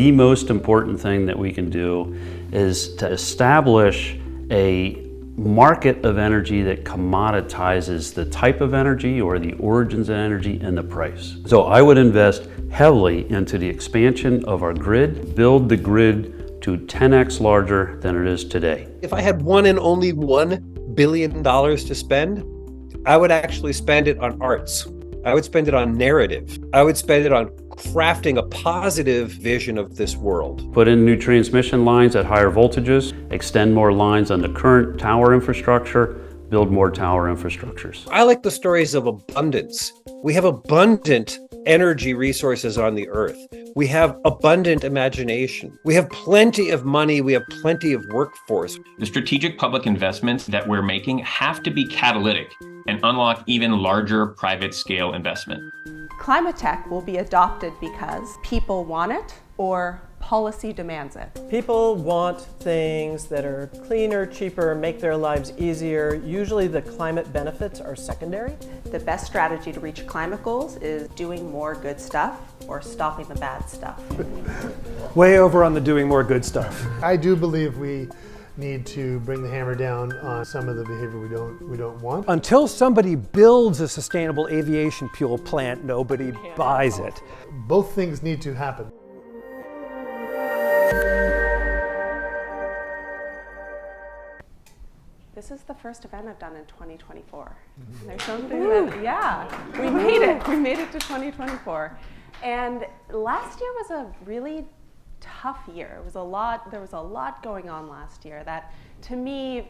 the most important thing that we can do is to establish a market of energy that commoditizes the type of energy or the origins of energy and the price. So I would invest heavily into the expansion of our grid, build the grid to 10x larger than it is today. If I had one and only $1 billion to spend, I would actually spend it on arts. I would spend it on narrative. I would spend it on crafting a positive vision of this world. Put in new transmission lines at higher voltages, extend more lines on the current tower infrastructure, build more tower infrastructures. I like the stories of abundance. We have abundant energy resources on the earth. We have abundant imagination. We have plenty of money. We have plenty of workforce. The strategic public investments that we're making have to be catalytic and unlock even larger private scale investment. Climate tech will be adopted because people want it or policy demands it. People want things that are cleaner, cheaper, make their lives easier. Usually the climate benefits are secondary. The best strategy to reach climate goals is doing more good stuff or stopping the bad stuff. Way over on the doing more good stuff. I do believe we need to bring the hammer down on some of the behavior we don't want. Until somebody builds a sustainable aviation fuel plant, nobody buys it. Both things need to happen. This is the first event I've done in 2024. There's something that, yeah, we made it. We made it to 2024. And last year was a really tough year. There was a lot going on last year that, to me,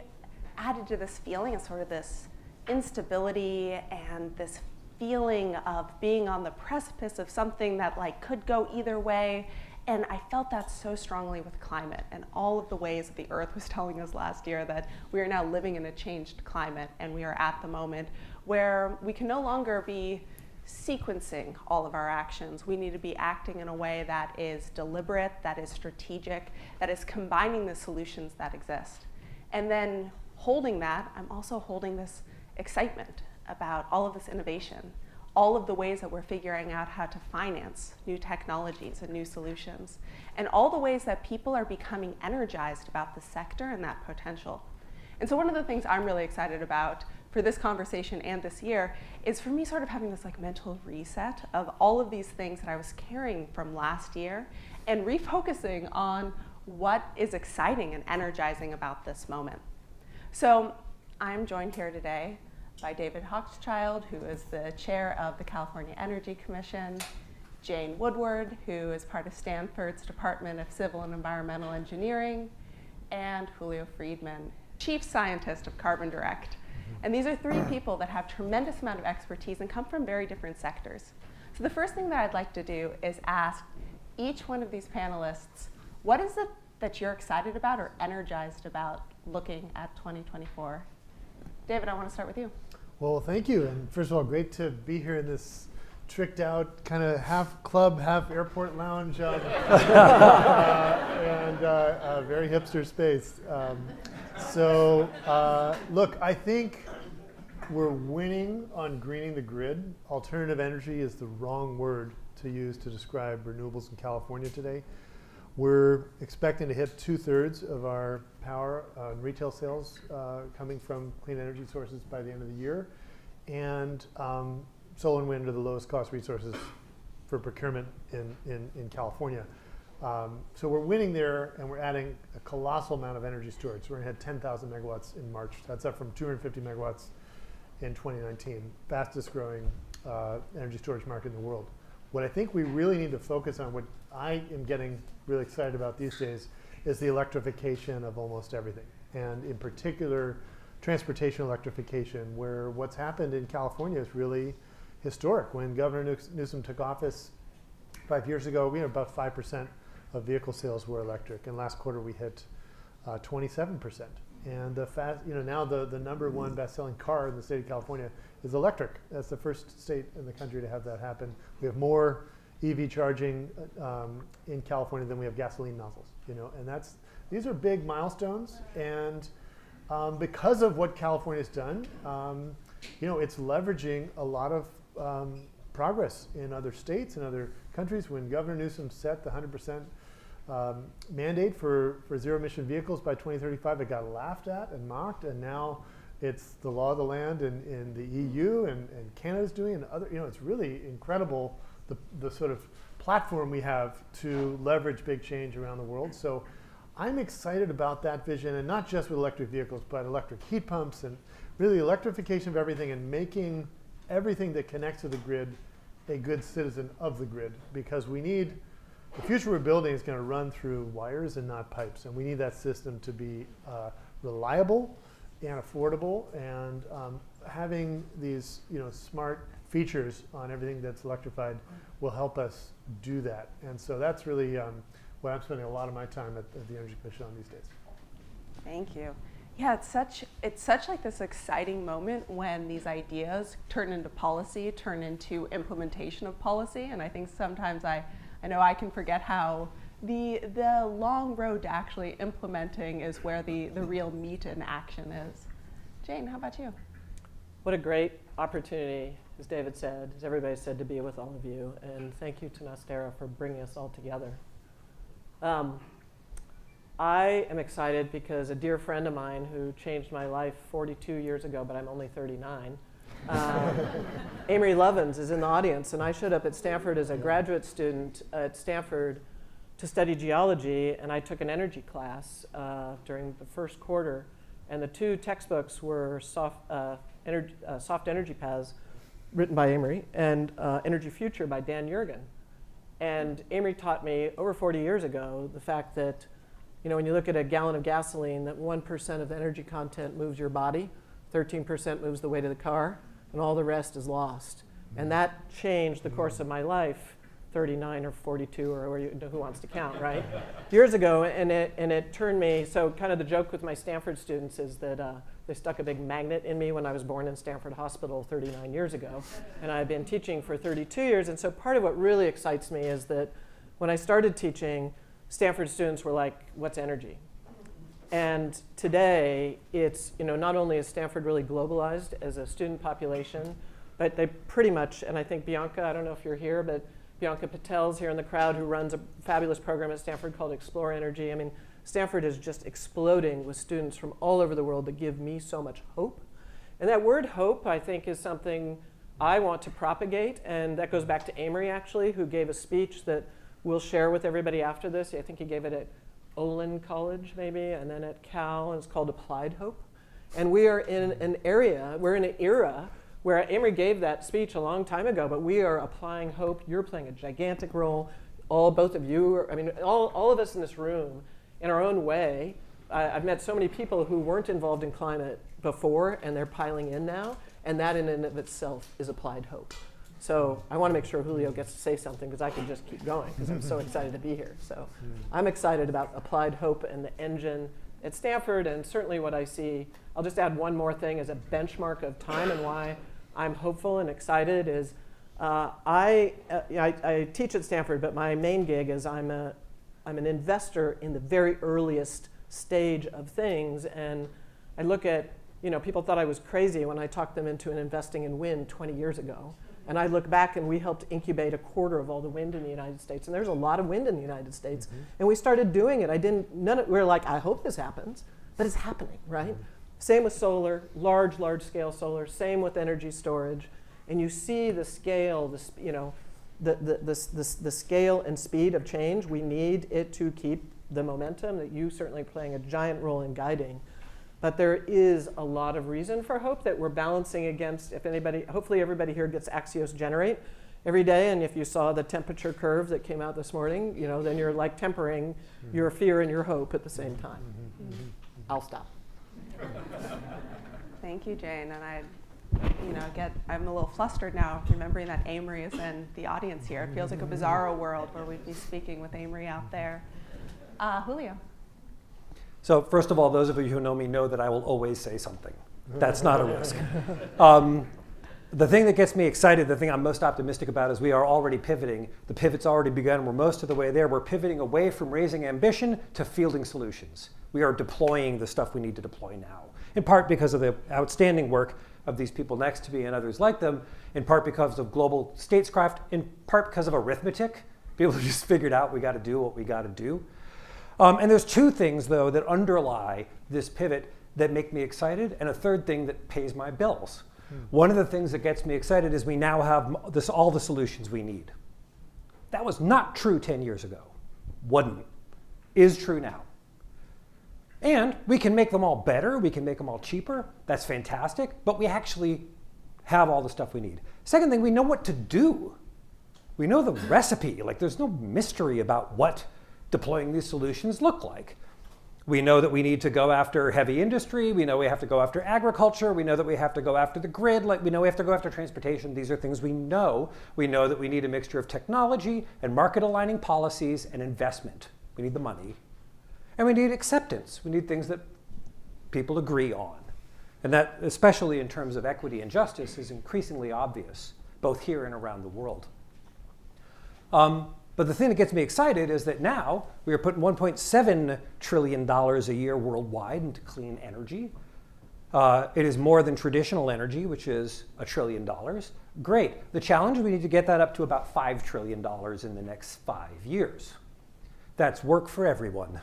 added to this feeling of sort of this instability and this feeling of being on the precipice of something that like could go either way. And I felt that so strongly with climate and all of the ways that the Earth was telling us last year that we are now living in a changed climate, and we are at the moment where we can no longer be sequencing all of our actions. We need to be acting in a way that is deliberate, that is strategic, that is combining the solutions that exist. And then holding that, I'm also holding this excitement about all of this innovation, all of the ways that we're figuring out how to finance new technologies and new solutions, and all the ways that people are becoming energized about the sector and that potential. And so one of the things I'm really excited about for this conversation and this year is for me sort of having this like mental reset of all of these things that I was carrying from last year and refocusing on what is exciting and energizing about this moment. So I'm joined here today by David Hochschild, who is the chair of the California Energy Commission, Jane Woodward, who is part of Stanford's Department of Civil and Environmental Engineering, and Julio Friedmann, chief scientist of Carbon Direct. And these are three people that have tremendous amount of expertise and come from very different sectors. So the first thing that I'd like to do is ask each one of these panelists, what is it that you're excited about or energized about looking at 2024? David, I want to start with you. Well, thank you. And first of all, great to be here in this tricked out kind of half club, half airport lounge and a very hipster space. Look, I think we're winning on greening the grid. Alternative energy is the wrong word to use to describe renewables in California today. We're expecting to hit 2/3 of our power and retail sales coming from clean energy sources by the end of the year. And solar and wind are the lowest cost resources for procurement in California. So we're winning there, and we're adding a colossal amount of energy storage. So we're going to hit 10,000 megawatts in March. That's up from 250 megawatts in 2019. Fastest growing energy storage market in the world. What I think we really need to focus on, what I am getting really excited about these days, is the electrification of almost everything. And in particular, transportation electrification, where what's happened in California is really historic. When Governor Newsom took office 5 years ago, we had about 5% of vehicle sales were electric. And last quarter we hit 27%. And now the number one best-selling car in the state of California is electric. That's the first state in the country to have that happen. We have more EV charging in California than we have gasoline nozzles. And these are big milestones. And because of what California's done, it's leveraging a lot of progress in other states and other countries. When Governor Newsom set the 100% mandate for zero-emission vehicles by 2035. It got laughed at and mocked, and now it's the law of the land in the EU, and Canada's doing, and other. It's really incredible the sort of platform we have to leverage big change around the world. So I'm excited about that vision, and not just with electric vehicles, but electric heat pumps, and really electrification of everything, and making everything that connects to the grid a good citizen of the grid, because we need, the future we're building is going to run through wires and not pipes, and we need that system to be reliable and affordable, and having these smart features on everything that's electrified will help us do that. And so that's really what I'm spending a lot of my time at the Energy Commission on these days. Thank you. Yeah, it's such like this exciting moment when these ideas turn into policy, turn into implementation of policy. And I think sometimes I know I can forget how the long road to actually implementing is where the real meat in action is. Jane, how about you? What a great opportunity, as David said, as everybody said, to be with all of you. And thank you to Nostera for bringing us all together. I am excited because a dear friend of mine who changed my life 42 years ago, but I'm only 39, Amory Lovins is in the audience. And I showed up at Stanford as a graduate student at Stanford to study geology, and I took an energy class during the first quarter. And the two textbooks were Soft Energy Paths, written by Amory, and Energy Future by Dan Yergin. And Amory taught me over 40 years ago the fact that, when you look at a gallon of gasoline, that 1% of the energy content moves your body, 13% moves the weight of the car, and all the rest is lost. And that changed the course of my life, 39 or 42, or who wants to count, right? Years ago, and it turned me, so kind of the joke with my Stanford students is that they stuck a big magnet in me when I was born in Stanford Hospital 39 years ago. And I've been teaching for 32 years, and so part of what really excites me is that when I started teaching, Stanford students were like, what's energy? And today, it's, not only is Stanford really globalized as a student population, but they pretty much, and I think Bianca, I don't know if you're here, but Bianca Patel's here in the crowd, who runs a fabulous program at Stanford called Explore Energy. I mean, Stanford is just exploding with students from all over the world that give me so much hope. And that word hope, I think, is something I want to propagate. And that goes back to Amory, actually, who gave a speech that we'll share with everybody after this. I think he gave it at Olin College, maybe, and then at Cal, and it's called Applied Hope. And we are in an era where Amory gave that speech a long time ago, but we are applying hope. You're playing a gigantic role. Both of you, all of us in this room, in our own way. I've met so many people who weren't involved in climate before, and they're piling in now, and that in and of itself is applied hope. So I want to make sure Julio gets to say something, because I can just keep going, because I'm so excited to be here. So I'm excited about applied hope and the engine at Stanford, and certainly what I see. I'll just add one more thing as a benchmark of time and why I'm hopeful and excited is I teach at Stanford, but my main gig is I'm an investor in the very earliest stage of things, and I look at, people thought I was crazy when I talked them into investing in wind 20 years ago. And I look back, and we helped incubate a quarter of all the wind in the United States. And there's a lot of wind in the United States. And we started doing it. We were like, I hope this happens, but it's happening, right? Same with solar, large scale solar. Same with energy storage. And you see the scale, the scale and speed of change. We need it to keep the momentum that you certainly playing a giant role in guiding. But there is a lot of reason for hope that we're balancing against. Hopefully everybody here gets Axios Generate every day, and if you saw the temperature curve that came out this morning, then you're like tempering your fear and your hope at the same time. I'll stop. Thank you, Jane. And I'm a little flustered now remembering that Amory is in the audience here. It feels like a bizarro world where we'd be speaking with Amory out there. Julio. So first of all, those of you who know me know that I will always say something. That's not a risk. The thing that gets me excited, the thing I'm most optimistic about is we are already pivoting. The pivot's already begun. We're most of the way there. We're pivoting away from raising ambition to fielding solutions. We are deploying the stuff we need to deploy now, in part because of the outstanding work of these people next to me and others like them, in part because of global statescraft, in part because of arithmetic. People just figured out we got to do what we got to do. And there's two things, though, that underlie this pivot that make me excited, and a third thing that pays my bills. One of the things that gets me excited is we now have all the solutions we need. That was not true 10 years ago. Wasn't. Is true now. And we can make them all better. We can make them all cheaper. That's fantastic. But we actually have all the stuff we need. Second thing, we know what to do. We know the recipe. Like, there's no mystery about what deploying these solutions look like. We know that we need to go after heavy industry. We know we have to go after agriculture. We know that we have to go after the grid. Like, we know we have to go after transportation. These are things we know. We know that we need a mixture of technology and market aligning policies and investment. We need the money. And we need acceptance. We need things that people agree on. And that, especially in terms of equity and justice, is increasingly obvious, both here and around the world. But the thing that gets me excited is that now we are putting $1.7 trillion a year worldwide into clean energy. It is more than traditional energy, which is $1 trillion. Great. The challenge, we need to get that up to about $5 trillion in the next 5 years. That's work for everyone.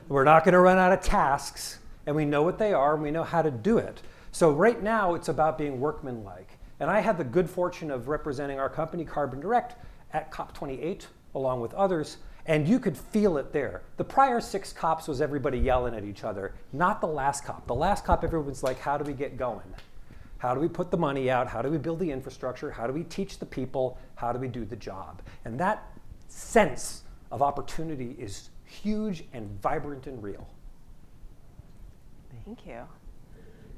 We're not going to run out of tasks, and we know what they are, and we know how to do it. So right now, it's about being workmanlike. And I had the good fortune of representing our company, Carbon Direct, at COP28, along with others, and you could feel it there. The prior 6 COPs was everybody yelling at each other, not the last COP. The last COP, everyone's like, how do we get going? How do we put the money out? How do we build the infrastructure? How do we teach the people? How do we do the job? And that sense of opportunity is huge and vibrant and real. Thank you.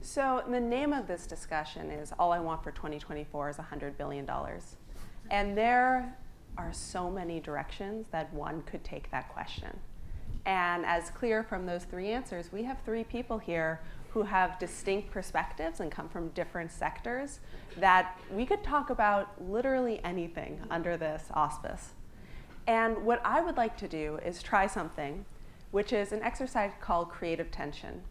So the name of this discussion is All I Want for 2024 is $100 billion. And there are so many directions that one could take that question. And as clear from those 3 answers, we have 3 people here who have distinct perspectives and come from different sectors that we could talk about literally anything under this auspice. And what I would like to do is try something, which is an exercise called creative tension.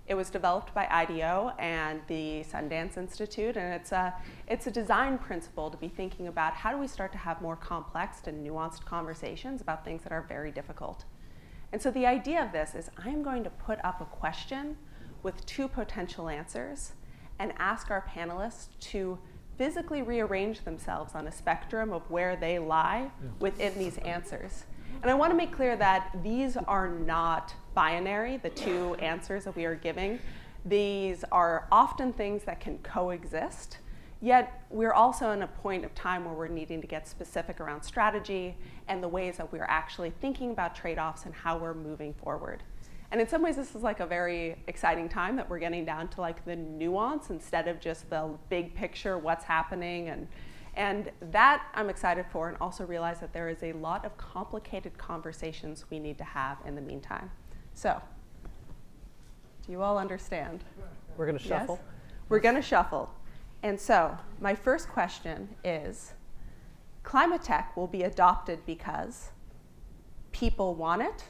It was developed by IDEO and the Sundance Institute, and it's a design principle to be thinking about how do we start to have more complex and nuanced conversations about things that are very difficult. And so the idea of this is I'm going to put up a question with 2 potential answers and ask our panelists to physically rearrange themselves on a spectrum of where they lie within these answers. And I want to make clear that these are not binary, the 2 answers that we are giving. These are often things that can coexist, yet we're also in a point of time where we're needing to get specific around strategy and the ways that we're actually thinking about trade-offs and how we're moving forward. And in some ways, this is like a very exciting time that we're getting down to like the nuance instead of just the big picture, what's happening. And that I'm excited for, and also realize that there is a lot of complicated conversations we need to have in the meantime. So, do you all understand? We're going to shuffle? Yes? We're going to shuffle. And so, my first question is, climate tech will be adopted because people want it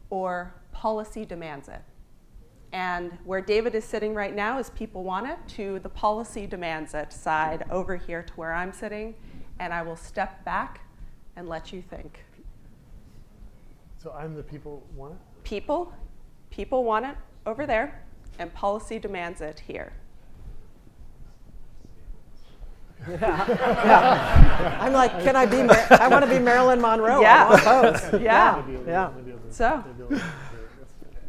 or policy demands it? And where David is sitting right now is people want it to the policy demands it side over here to where I'm sitting. And I will step back and let you think. So I'm the people want it? People want it over there, and policy demands it here. Yeah. I'm like, can I be, I want to be Marilyn Monroe. Yeah. I want pose. Yeah. Yeah. So,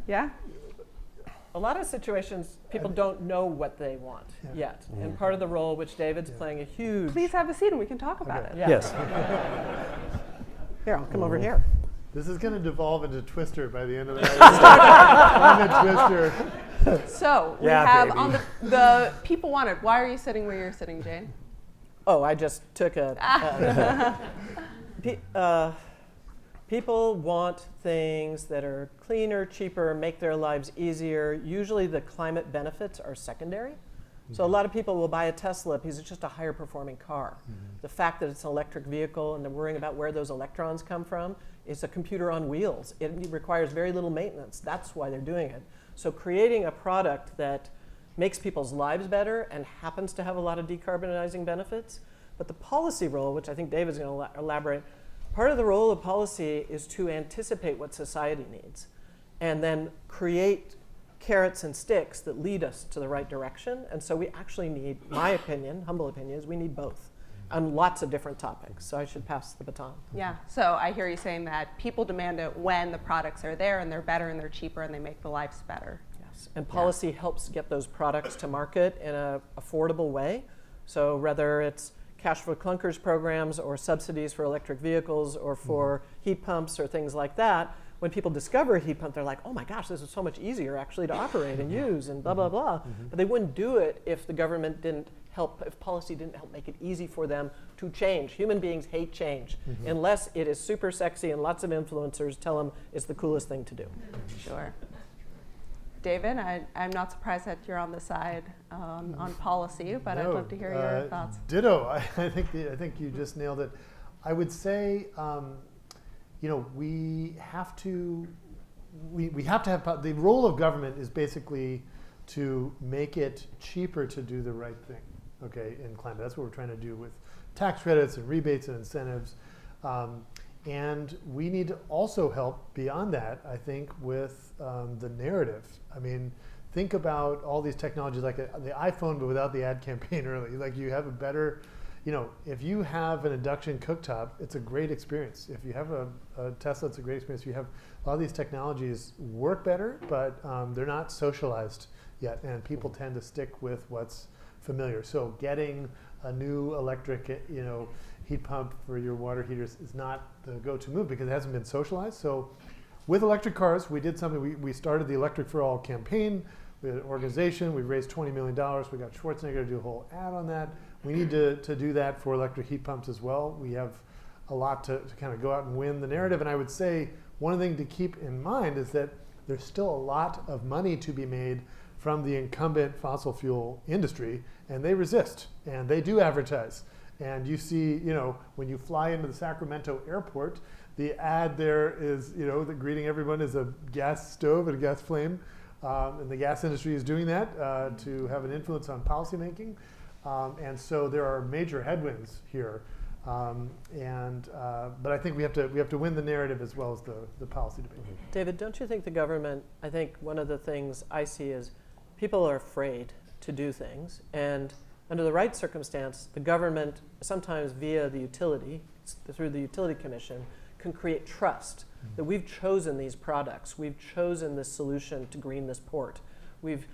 yeah. A lot of situations, people don't know what they want yet. And part of the role, which David's playing a huge... Please have a seat and we can talk about it. Yeah. Yes. Here, I'll come over here. This is going to devolve into Twister by the end of the night. I'm a Twister. So, we have baby. On the people wanted. Why are you sitting where you're sitting, Jane? Oh, I just took a... People want things that are cleaner, cheaper, make their lives easier. Usually the climate benefits are secondary. So a lot of people will buy a Tesla because it's just a higher performing car. The fact that it's an electric vehicle and they're worrying about where those electrons come from, it's a computer on wheels. It requires very little maintenance. That's why they're doing it. So creating a product that makes people's lives better and happens to have a lot of decarbonizing benefits. But the policy role, which I think David's going to elaborate, Part of the role of policy is to anticipate what society needs and then create carrots and sticks that lead us to the right direction. And so we actually need, my opinion, humble opinion, is we need both on lots of different topics. So I should pass the baton. Yeah, so I hear you saying that people demand it when the products are there and they're better and they're cheaper and they make the lives better. Yes, and policy helps get those products to market in an affordable way. So whether it's cash for clunkers programs or subsidies for electric vehicles or for heat pumps or things like that, when people discover a heat pump, they're like, oh my gosh, this is so much easier actually to operate and use and blah, blah, blah. But they wouldn't do it if the government didn't help, if policy didn't help make it easy for them to change. Human beings hate change unless it is super sexy and lots of influencers tell them it's the coolest thing to do. Sure. David, I'm not surprised that you're on the side on policy, but I'd love to hear your thoughts. Ditto. I think you just nailed it. I would say, we have to have the role of government is basically to make it cheaper to do the right thing. Okay, in climate, that's what we're trying to do with tax credits and rebates and incentives. And we need to also help beyond that, I think, with the narrative. I mean, think about all these technologies like the iPhone, but without the ad campaign early. Like you have a better, if you have an induction cooktop, it's a great experience. If you have a Tesla, it's a great experience. You have a lot of these technologies work better, but they're not socialized yet, and people tend to stick with what's familiar. So getting a new electric, heat pump for your water heaters is not the go-to move because it hasn't been socialized. So with electric cars, we did something. We started the Electric for All campaign. We had an organization. We raised $20 million. We got Schwarzenegger to do a whole ad on that. We need to do that for electric heat pumps as well. We have a lot to kind of go out and win the narrative. And I would say one thing to keep in mind is that there's still a lot of money to be made from the incumbent fossil fuel industry, and they resist, and they do advertise. And you see, when you fly into the Sacramento airport, the ad there is, the greeting everyone is a gas stove and a gas flame. And the gas industry is doing that to have an influence on policymaking. And so there are major headwinds here. But I think we have to win the narrative as well as the policy debate. David, don't you think the government, I think one of the things I see is people are afraid to do things, and under the right circumstance, the government, sometimes via the utility, through the utility commission, can create trust that we've chosen these products, we've chosen this solution to green this port. We've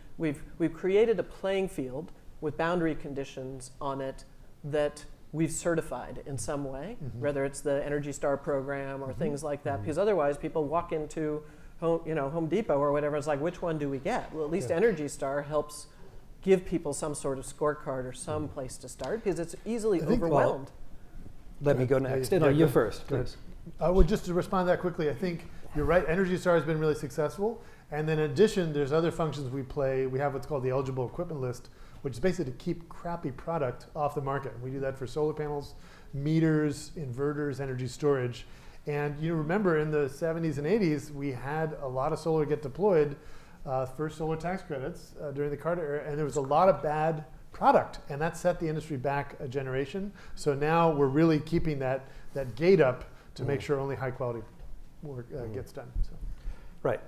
created a playing field with boundary conditions on it that we've certified in some way, whether it's the Energy Star program or things like that, because otherwise people walk into Home Depot or whatever, it's like, which one do we get? Well, at least Energy Star helps give people some sort of scorecard or some place to start because it's easily overwhelmed. Let me go next. No, you first, please. Just to respond to that quickly, I think you're right. Energy Star has been really successful. And then in addition, there's other functions we play. We have what's called the eligible equipment list, which is basically to keep crappy product off the market. We do that for solar panels, meters, inverters, energy storage. And you remember in the 70s and 80s, we had a lot of solar get deployed, first solar tax credits during the Carter era, and there was a lot of bad product, and that set the industry back a generation. So now we're really keeping that gate up to make sure only high quality work gets done. So. Right.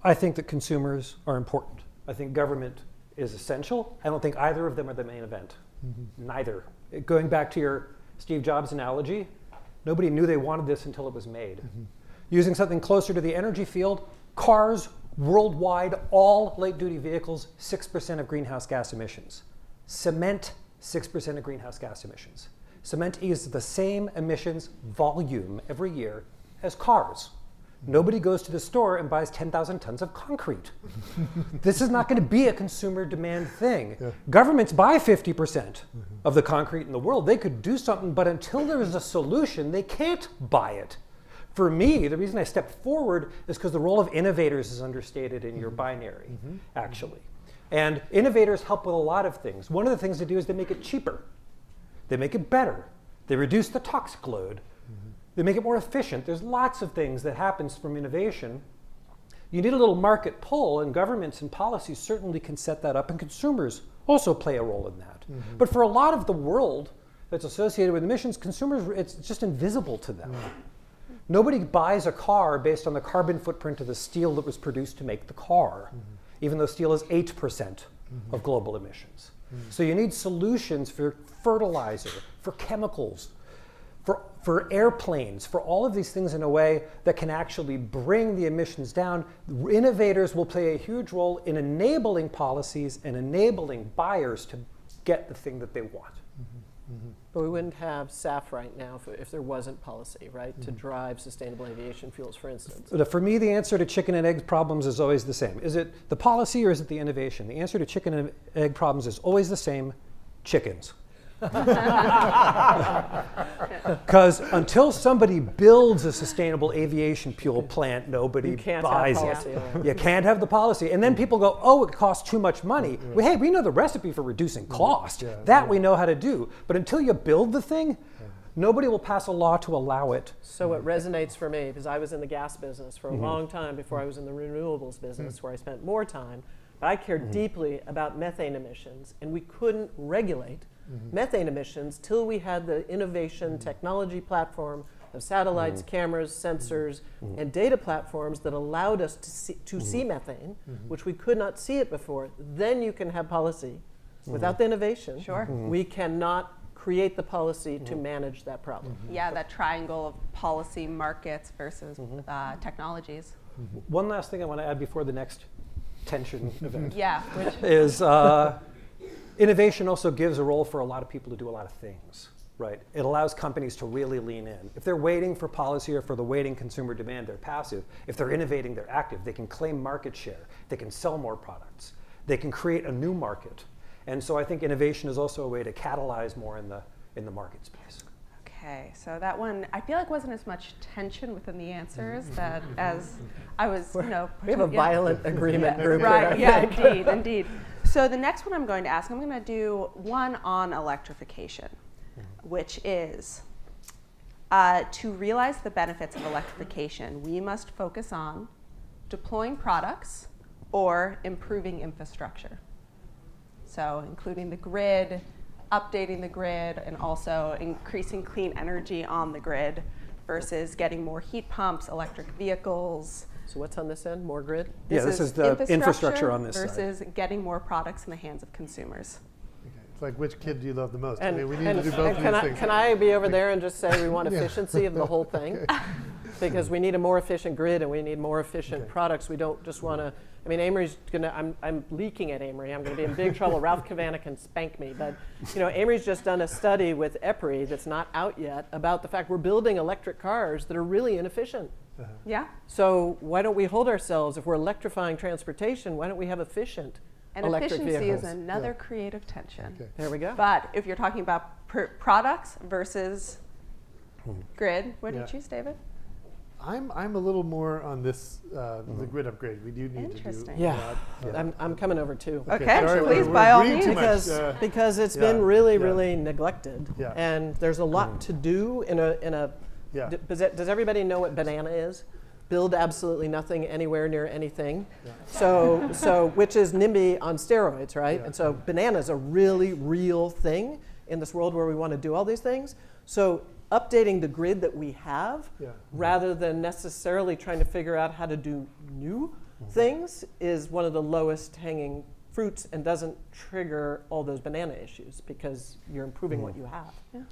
I think that consumers are important. I think government is essential. I don't think either of them are the main event. Neither. Going back to your Steve Jobs analogy, nobody knew they wanted this until it was made. Using something closer to the energy field, cars worldwide, all light-duty vehicles, 6% of greenhouse gas emissions. Cement, 6% of greenhouse gas emissions. Cement uses the same emissions volume every year as cars. Nobody goes to the store and buys 10,000 tons of concrete. This is not going to be a consumer demand thing. Yeah. Governments buy 50% of the concrete in the world. They could do something, but until there is a solution, they can't buy it. For me, the reason I stepped forward is because the role of innovators is understated in your binary, actually. And innovators help with a lot of things. One of the things they do is they make it cheaper. They make it better. They reduce the toxic load. They make it more efficient. There's lots of things that happens from innovation. You need a little market pull, and governments and policies certainly can set that up, and consumers also play a role in that. But for a lot of the world, that's associated with emissions, consumers, it's just invisible to them. Nobody buys a car based on the carbon footprint of the steel that was produced to make the car, even though steel is 8% of global emissions. So you need solutions for fertilizer, for chemicals, for airplanes, for all of these things in a way that can actually bring the emissions down. Innovators will play a huge role in enabling policies and enabling buyers to get the thing that they want. But we wouldn't have SAF right now if there wasn't policy, right, to drive sustainable aviation fuels, for instance. For me, the answer to chicken and egg problems is always the same. Is it the policy or is it the innovation? The answer to chicken and egg problems is always the same: chickens. Because until somebody builds a sustainable aviation fuel plant, nobody buys it. You can't have the policy. And then people go, oh, it costs too much money. Well, hey, we know the recipe for reducing cost. We know how to do. But until you build the thing, nobody will pass a law to allow it. So it resonates for me, because I was in the gas business for a long time before I was in the renewables business, where I spent more time. But I cared deeply about methane emissions, and we couldn't regulate methane emissions till we had the innovation technology platform of satellites, cameras, sensors, and data platforms that allowed us to see methane, which we could not see it before. Then you can have policy. Without the innovation, we cannot create the policy to manage that problem. Yeah, that triangle of policy, markets versus technologies. One last thing I want to add before the next tension event which is innovation also gives a role for a lot of people to do a lot of things, right? It allows companies to really lean in. If they're waiting for policy or for the waiting consumer demand, they're passive. If they're innovating, they're active. They can claim market share. They can sell more products. They can create a new market. And so I think innovation is also a way to catalyze more in the market space. Okay, so that one I feel like wasn't as much tension within the answers that as I was, we have a violent agreement group right? here, Indeed. So the next one I'm going to ask, I'm going to do one on electrification, which is to realize the benefits of electrification, we must focus on deploying products or improving infrastructure. So including the grid, updating the grid, and also increasing clean energy on the grid versus getting more heat pumps, electric vehicles. So what's on this end? More grid? This is the infrastructure on this versus side. Getting more products in the hands of consumers. Okay. It's like, which kid do you love the most? And, I mean, we need to do both of these things. Can I be over there and just say we want efficiency of the whole thing? Because we need a more efficient grid and we need more efficient products. We don't just want to. I mean, Amory's gonna. I'm leaking at Amory. I'm gonna be in big trouble. Ralph Cavanagh can spank me. But Amory's just done a study with EPRI that's not out yet about the fact we're building electric cars that are really inefficient. Yeah. So why don't we hold ourselves, if we're electrifying transportation, why don't we have efficient electric efficiency vehicles? is another creative tension. Okay. There we go. But if you're talking about products versus grid, what do you choose, David? I'm a little more on this, the grid upgrade. We do need to do Interesting. Yeah, I'm coming over too. Okay, sorry, please, we're by all agreeing means. too much. Because it's Yeah, been really, yeah. really neglected. Yeah. And there's a lot to do in a Yeah. Does everybody know what banana is? Build absolutely nothing anywhere near anything. Yeah. So which is NIMBY on steroids, right? Yeah. And so banana is a really real thing in this world where we want to do all these things. So updating the grid that we have, rather than necessarily trying to figure out how to do new things, is one of the lowest hanging fruits and doesn't trigger all those banana issues because you're improving what you have. Yeah.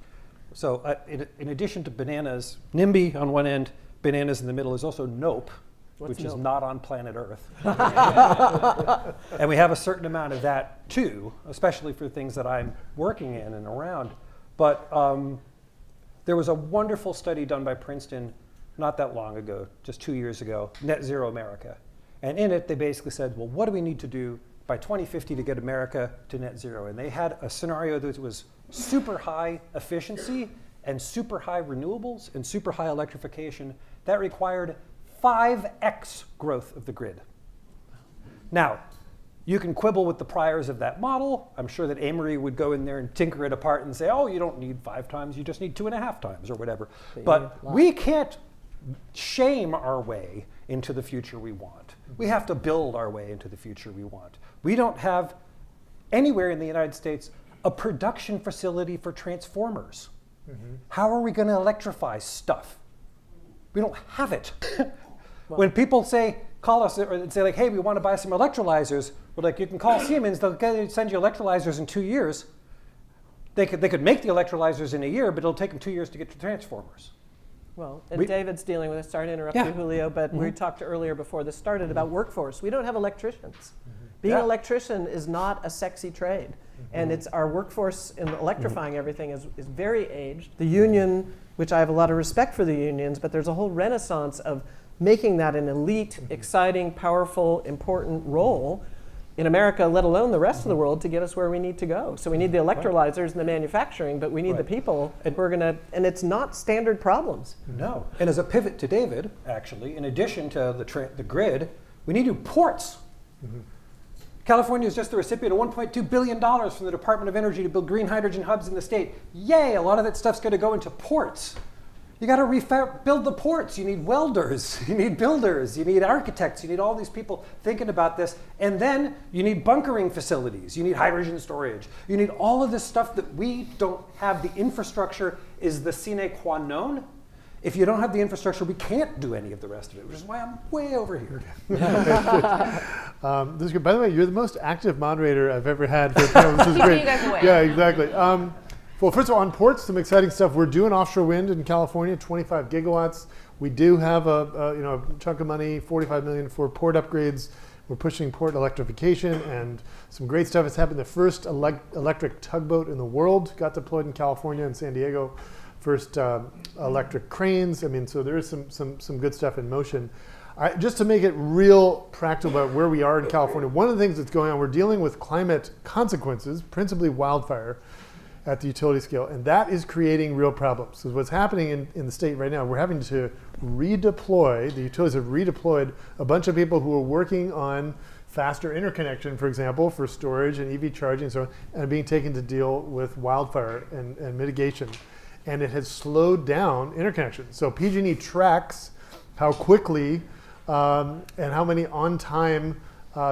So in addition to bananas, NIMBY on one end, bananas in the middle, is also NOPE, which is not on planet Earth. And we have a certain amount of that too, especially for things that I'm working in and around. But there was a wonderful study done by Princeton not that long ago, just 2 years ago, Net Zero America. And in it, they basically said, well, what do we need to do by 2050 to get America to net zero? And they had a scenario that was super high efficiency and super high renewables and super high electrification. That required 5x growth of the grid. Now, you can quibble with the priors of that model. I'm sure that Amory would go in there and tinker it apart and say, oh, you don't need 5 times, you just need 2.5 times or whatever. But we can't shame our way into the future we want. We have to build our way into the future we want. We don't have anywhere in the United States a production facility for transformers. How are we going to electrify stuff? We don't have it. When people call us or say like, hey, we want to buy some electrolyzers, we're like, you can call Siemens, they'll send you electrolyzers in 2 years. They could make the electrolyzers in a year, but it'll take them 2 years to get to transformers. Well, and David's dealing with it. Sorry to interrupt you, Julio, but we talked earlier before this started about workforce. We don't have electricians. Being an electrician is not a sexy trade. And it's our workforce in electrifying everything is very aged. The union, which I have a lot of respect for the unions, but there's a whole renaissance of making that an elite, exciting, powerful, important role in America, let alone the rest of the world, to get us where we need to go. So we need the electrolyzers and the manufacturing, but we need the people who are going to, and it's not standard problems. No. And as a pivot to David, actually, in addition to the grid, we need to do ports. California is just the recipient of $1.2 billion from the Department of Energy to build green hydrogen hubs in the state. Yay, a lot of that stuff's going to go into ports. You got to build the ports. You need welders, you need builders, you need architects, you need all these people thinking about this. And then you need bunkering facilities, you need hydrogen storage, you need all of this stuff that we don't have. The infrastructure is the sine qua non. If you don't have the infrastructure, we can't do any of the rest of it, which is why I'm way over here. This is good. By the way, you're the most active moderator I've ever had for a panel. This is great. You guys away. Yeah, exactly. Well, first of all, on ports, some exciting stuff. We're doing offshore wind in California, 25 gigawatts. We do have a chunk of money, 45 million for port upgrades. We're pushing port electrification, and some great stuff has happened. The first electric tugboat in the world got deployed in California and San Diego. First electric cranes. I mean, so there is some good stuff in motion. Just to make it real practical about where we are in California, one of the things that's going on, we're dealing with climate consequences, principally wildfire, at the utility scale, and that is creating real problems. So what's happening in the state right now, we're having to redeploy, the utilities have redeployed a bunch of people who are working on faster interconnection, for example, for storage and EV charging and so on, and are being taken to deal with wildfire and mitigation. And it has slowed down interconnection. So PG&E tracks how quickly and how many on-time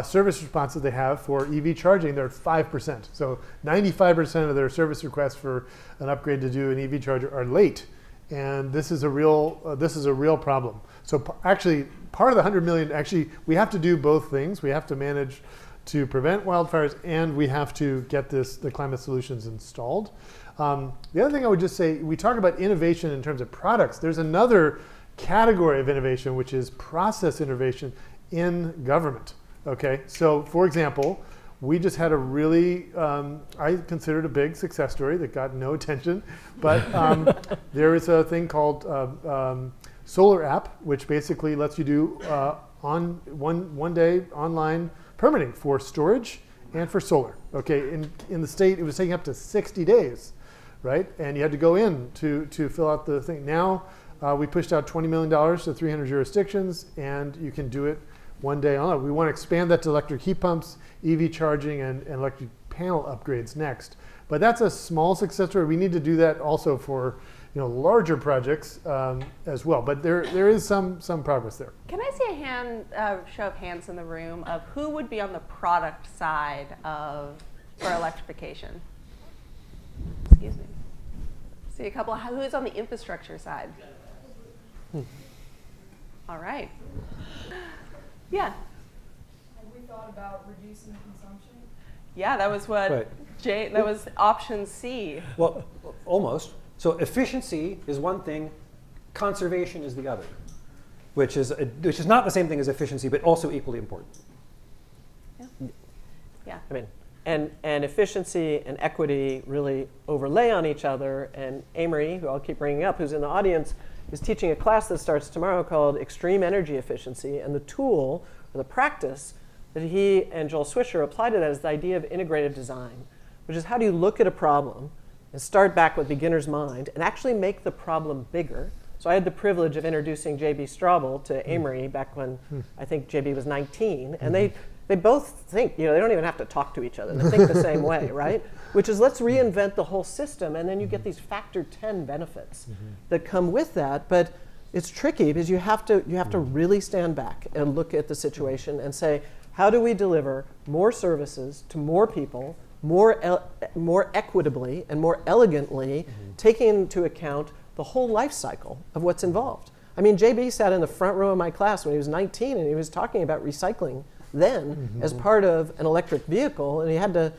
service responses they have for EV charging. They're at 5%. So 95% of their service requests for an upgrade to do an EV charger are late, and this is a real problem. So actually, part of the 100 million, actually, we have to do both things. We have to manage to prevent wildfires, and we have to get the climate solutions installed. The other thing I would just say, we talk about innovation in terms of products. There's another category of innovation, which is process innovation in government. Okay, so for example, we just had a really, I considered a big success story that got no attention, but there is a thing called Solar App, which basically lets you do on one day online permitting for storage and for solar. Okay, in the state, it was taking up to 60 days, right? And you had to go in to fill out the thing. Now, we pushed out $20 million to 300 jurisdictions, and you can do it one day on. We want to expand that to electric heat pumps, EV charging, and electric panel upgrades next. But that's a small success story. We need to do that also for larger projects as well. But there is some progress there. Can I see a show of hands in the room of who would be on the product side for electrification? Excuse me. See a couple. Who's on the infrastructure side? All right. Yeah. Have we thought about reducing consumption? Yeah, that was what that was option C. Well, almost. So efficiency is one thing, conservation is the other, which is not the same thing as efficiency, but also equally important. Yeah. I mean, and efficiency and equity really overlay on each other. And Amory, who I'll keep bringing up, who's in the audience, is teaching a class that starts tomorrow called Extreme Energy Efficiency. And the tool, or the practice, that he and Joel Swisher applied to that is the idea of integrative design, which is how do you look at a problem and start back with beginner's mind and actually make the problem bigger. So I had the privilege of introducing J.B. Straubel to Amory back when I think J.B. was 19. And they both think, they don't even have to talk to each other. They think the same way, right? Which is let's reinvent the whole system, and then you get these factor 10 benefits that come with that. But it's tricky because you have to really stand back and look at the situation and say, how do we deliver more services to more people more equitably and more elegantly, taking into account the whole life cycle of what's involved. I mean, JB sat in the front row of my class when he was 19, and he was talking about recycling then as part of an electric vehicle, and he had to,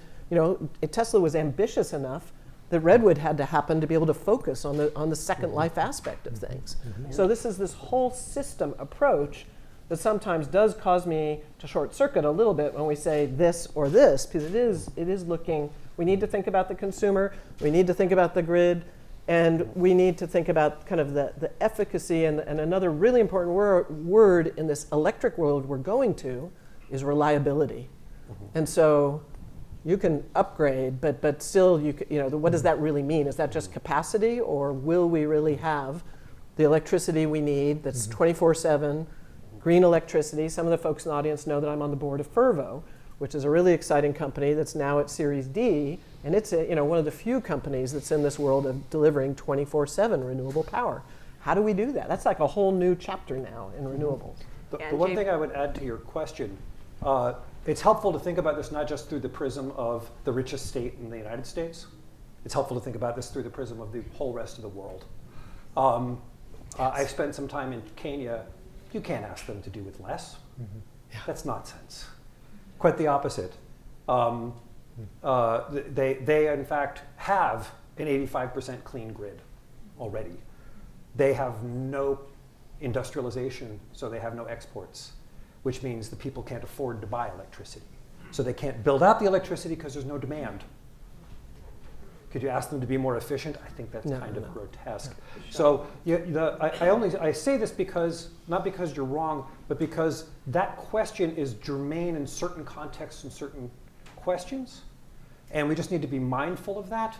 Tesla was ambitious enough that Redwood had to happen to be able to focus on the second life aspect of things. So this whole system approach that sometimes does cause me to short circuit a little bit when we say this or this, because it is looking, we need to think about the consumer, we need to think about the grid, and we need to think about kind of the efficacy, and another really important word in this electric world we're going to is reliability. And so you can upgrade, but still, what does that really mean? Is that just capacity, or will we really have the electricity we need that's 24/7, green electricity? Some of the folks in the audience know that I'm on the board of Fervo, which is a really exciting company that's now at Series D, and it's one of the few companies that's in this world of delivering 24/7 renewable power. How do we do that? That's like a whole new chapter now in renewables. The one thing I would add to your question, it's helpful to think about this not just through the prism of the richest state in the United States. It's helpful to think about this through the prism of the whole rest of the world. I spent some time in Kenya. You can't ask them to do with less. That's nonsense. Quite the opposite. They in fact have an 85% clean grid already. They have no industrialization, so they have no exports, which means the people can't afford to buy electricity. So they can't build out the electricity because there's no demand. Could you ask them to be more efficient? I think that's kind of grotesque. So I say this because, not because you're wrong, but because that question is germane in certain contexts and certain questions, and we just need to be mindful of that.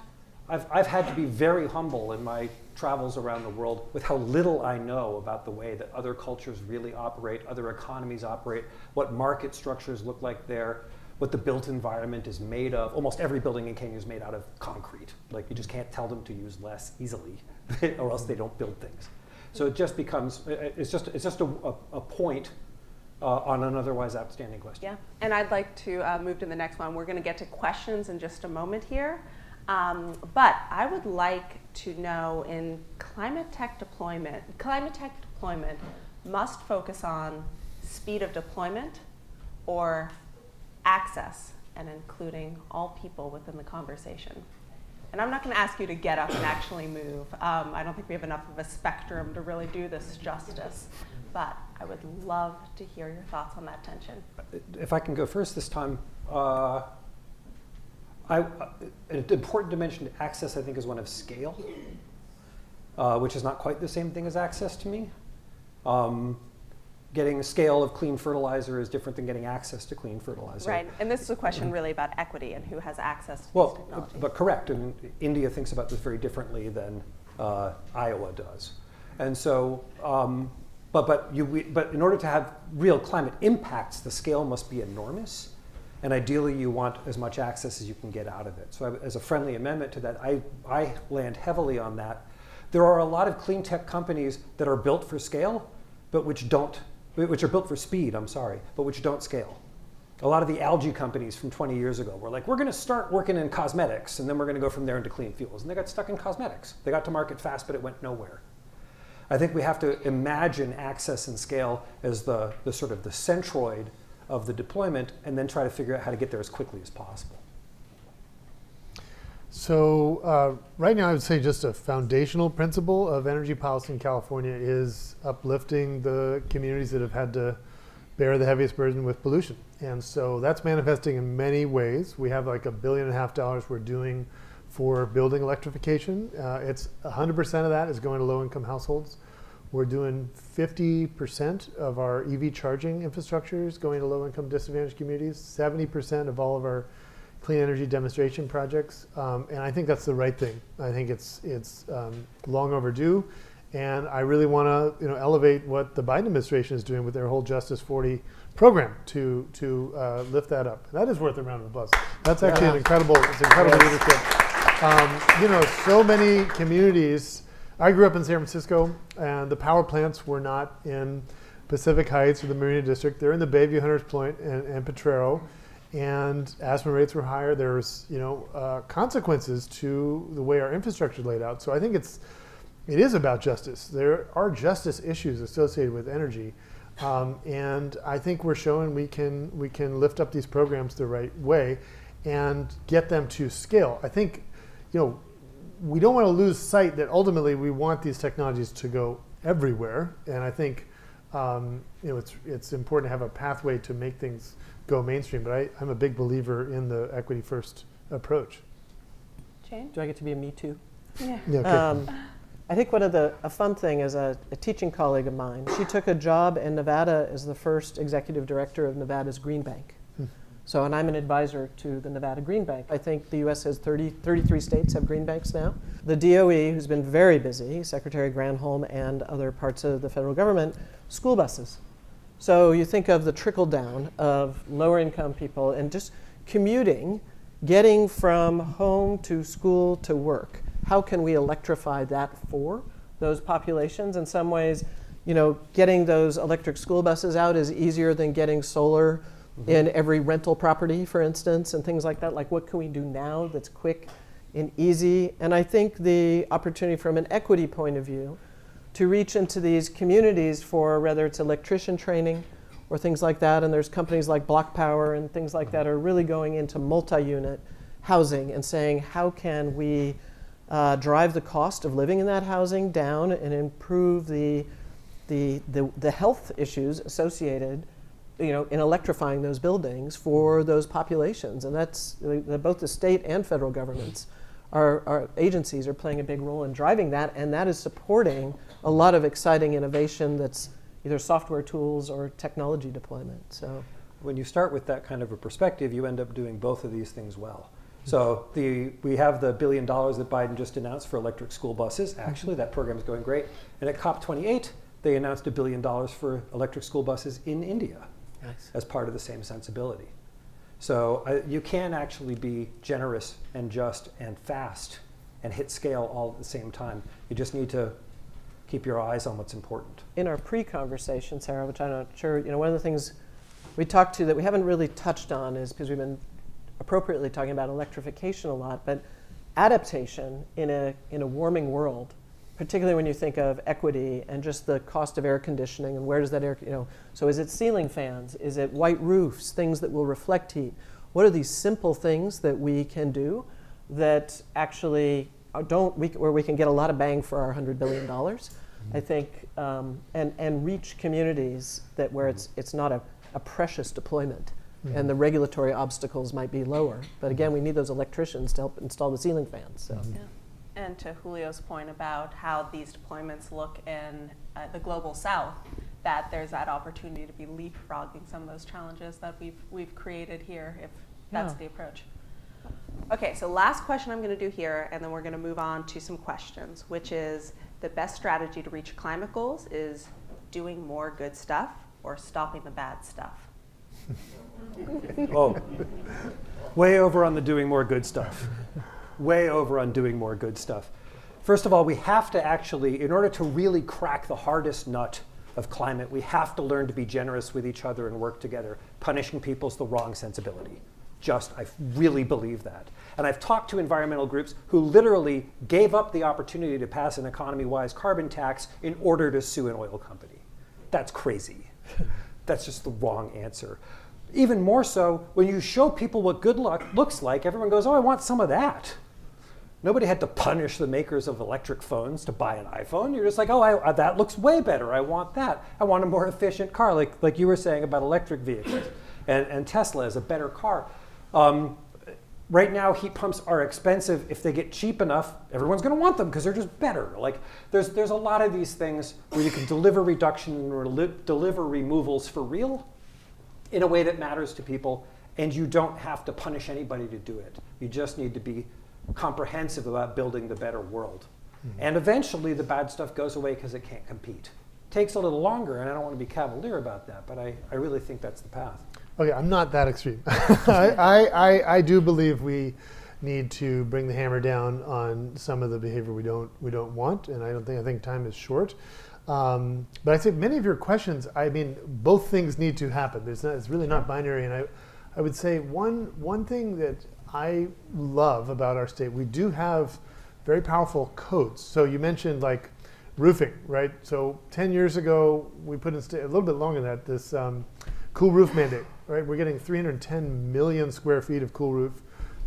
I've had to be very humble in my travels around the world with how little I know about the way that other cultures really operate, other economies operate, what market structures look like there, what the built environment is made of. Almost every building in Kenya is made out of concrete. Like, you just can't tell them to use less easily, or else they don't build things. So it just becomes, it's just a point on an otherwise outstanding question. Yeah, and I'd like to move to the next one. We're going to get to questions in just a moment here. But I would like to know, in climate tech deployment must focus on speed of deployment or access, and including all people within the conversation. And I'm not going to ask you to get up and actually move. I don't think we have enough of a spectrum to really do this justice. But I would love to hear your thoughts on that tension. If I can go first this time, an important dimension to access, I think, is one of scale, which is not quite the same thing as access to me. Getting a scale of clean fertilizer is different than getting access to clean fertilizer. Right, and this is a question really about equity and who has access to well, these technologies. But correct, and India thinks about this very differently than Iowa does. And so, but in order to have real climate impacts, the scale must be enormous. And ideally, you want as much access as you can get out of it. So as a friendly amendment to that, I land heavily on that. There are a lot of clean tech companies that are built for scale, but which are built for speed, but which don't scale. A lot of the algae companies from 20 years ago were like, we're going to start working in cosmetics, and then we're going to go from there into clean fuels. And they got stuck in cosmetics. They got to market fast, but it went nowhere. I think we have to imagine access and scale as the sort of the centroid of the deployment, and then try to figure out how to get there as quickly as possible. So right now, I would say just a foundational principle of energy policy in California is uplifting the communities that have had to bear the heaviest burden with pollution. And so that's manifesting in many ways. We have like $1.5 billion we're doing for building electrification. It's 100% of that is going to low-income households. We're doing 50% of our EV charging infrastructure is going to low-income disadvantaged communities, 70% of all of our clean energy demonstration projects, and I think that's the right thing. I think it's long overdue, and I really want to elevate what the Biden administration is doing with their whole Justice 40 program to lift that up. That is worth a round of applause. That's actually an incredible leadership. So many communities. I grew up in San Francisco, and the power plants were not in Pacific Heights or the Marina District. They're in the Bayview, Hunters Point, and Potrero. and asthma rates were higher. There's consequences to the way our infrastructure is laid out. So I think it is about justice. There are justice issues associated with energy, and I think we're showing we can lift up these programs the right way and get them to scale. I think we don't want to lose sight that ultimately we want these technologies to go everywhere, and I think it's important to have a pathway to make things go mainstream. But I'm a big believer in the equity first approach. Jane? Do I get to be a me too? Yeah. Okay. I think a fun thing is a teaching colleague of mine. She took a job in Nevada as the first executive director of Nevada's Green Bank. And I'm an advisor to the Nevada Green Bank. I think the U.S. has 33 states have green banks now. The DOE, who's been very busy, Secretary Granholm and other parts of the federal government, school buses. So you think of the trickle down of lower income people and just commuting, getting from home to school to work. How can we electrify that for those populations? In some ways, getting those electric school buses out is easier than getting solar in every rental property, for instance, and things like that. Like, what can we do now that's quick and easy? And I think the opportunity from an equity point of view to reach into these communities for whether it's electrician training or things like that, and there's companies like Block Power and things like that are really going into multi-unit housing and saying, how can we drive the cost of living in that housing down and improve the health issues associated in electrifying those buildings for those populations. And that's both the state and federal governments, our agencies are playing a big role in driving that, and that is supporting a lot of exciting innovation that's either software tools or technology deployment. So when you start with that kind of a perspective, you end up doing both of these things well. So we have the $1 billion that Biden just announced for electric school buses. Actually, that program is going great. And at COP28, they announced $1 billion for electric school buses in India. Nice. As part of the same sensibility. So you can actually be generous and just and fast and hit scale all at the same time. You just need to keep your eyes on what's important. In our pre-conversation, Sarah, which I'm not sure, one of the things we talked to that we haven't really touched on is because we've been appropriately talking about electrification a lot, but adaptation in a warming world, particularly when you think of equity and just the cost of air conditioning and where does that air, so is it ceiling fans? Is it white roofs, things that will reflect heat? What are these simple things that we can do that actually where we can get a lot of bang for our $100 billion, I think, and reach communities where it's not a precious deployment and the regulatory obstacles might be lower. But again, we need those electricians to help install the ceiling fans. So. Yeah. And to Julio's point about how these deployments look in the global south, that there's that opportunity to be leapfrogging some of those challenges that we've created here, if that's the approach. Okay, so last question I'm going to do here, and then we're going to move on to some questions, which is the best strategy to reach climate goals is doing more good stuff or stopping the bad stuff? Oh, way over on the doing more good stuff. Way over on doing more good stuff. First of all, we have to actually, in order to really crack the hardest nut of climate, we have to learn to be generous with each other and work together. Punishing people is the wrong sensibility. I really believe that. And I've talked to environmental groups who literally gave up the opportunity to pass an economy-wise carbon tax in order to sue an oil company. That's crazy. That's just the wrong answer. Even more so, when you show people what good luck looks like, everyone goes, oh, I want some of that. Nobody had to punish the makers of electric phones to buy an iPhone. You're just like, oh, that looks way better. I want that. I want a more efficient car, like you were saying about electric vehicles. And Tesla is a better car. Right now, heat pumps are expensive. If they get cheap enough, everyone's going to want them because they're just better. Like there's a lot of these things where you can deliver reduction or deliver removals for real in a way that matters to people, and you don't have to punish anybody to do it. You just need to be comprehensive about building the better world. Mm-hmm. And eventually the bad stuff goes away because it can't compete. Takes a little longer, and I don't want to be cavalier about that, but I really think that's the path. Okay, I'm not that extreme. I do believe we need to bring the hammer down on some of the behavior we don't want, and I think time is short. But I think many of your questions, I mean, both things need to happen. It's really not binary, and I would say one thing that I love about our state, we do have very powerful codes. So you mentioned like roofing, right? So 10 years ago, we put in a little bit longer than that, this cool roof mandate, right? We're getting 310 million square feet of cool roof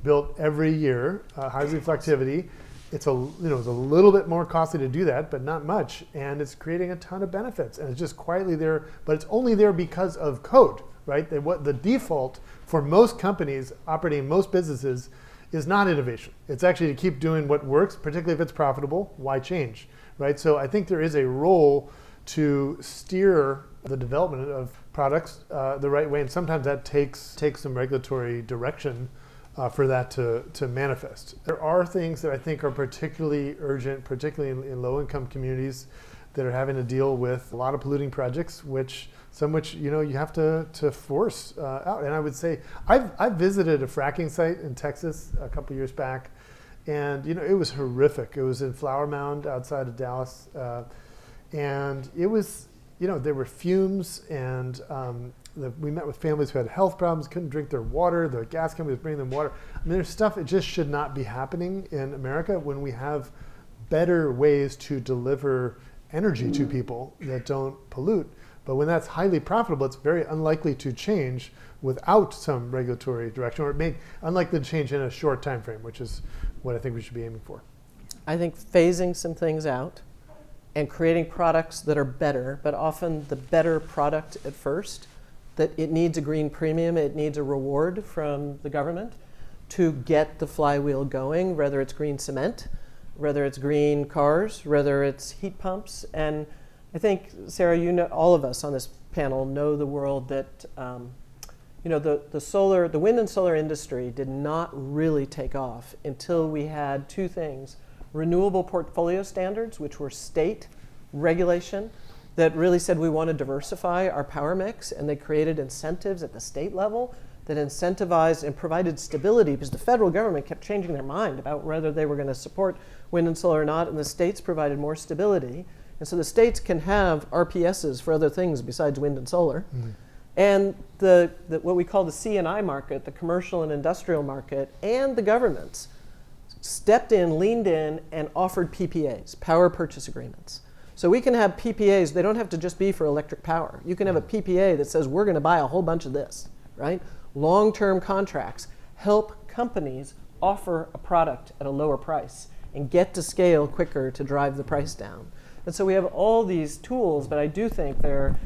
built every year, high reflectivity. It's it's a little bit more costly to do that, but not much, and it's creating a ton of benefits, and it's just quietly there, but it's only there because of code, right? What the default for most companies operating in most businesses is not innovation. It's actually to keep doing what works, particularly if it's profitable. Why change, right? So I think there is a role to steer the development of products the right way, and sometimes that takes some regulatory direction for that to manifest. There are things that I think are particularly urgent, particularly in low-income communities that are having to deal with a lot of polluting projects, some which you have to force out. And I would say I've visited a fracking site in Texas a couple years back, and it was horrific. It was in Flower Mound outside of Dallas, and it was there were fumes, and we met with families who had health problems, couldn't drink their water, the gas company was bringing them water. I mean, there's stuff that just should not be happening in America when we have better ways to deliver energy to people that don't pollute. But when that's highly profitable, it's very unlikely to change without some regulatory direction, or unlikely to change in a short time frame, which is what I think we should be aiming for. I think phasing some things out and creating products that are better, but often the better product at first, that it needs a green premium, it needs a reward from the government to get the flywheel going, whether it's green cement, whether it's green cars, whether it's heat pumps. And I think, Sarah, all of us on this panel know the world that the wind and solar industry did not really take off until we had two things: renewable portfolio standards, which were state regulation, that really said we want to diversify our power mix, and they created incentives at the state level that incentivized and provided stability, because the federal government kept changing their mind about whether they were going to support wind and solar or not, and the states provided more stability. And so the states can have RPSs for other things besides wind and solar. Mm-hmm. And the what we call the C&I market, the commercial and industrial market, and the governments stepped in, leaned in, and offered PPAs, power purchase agreements. So we can have PPAs, they don't have to just be for electric power. You can have a PPA that says we're going to buy a whole bunch of this, right? Long-term contracts help companies offer a product at a lower price and get to scale quicker to drive the price down. And so we have all these tools, but I do think they're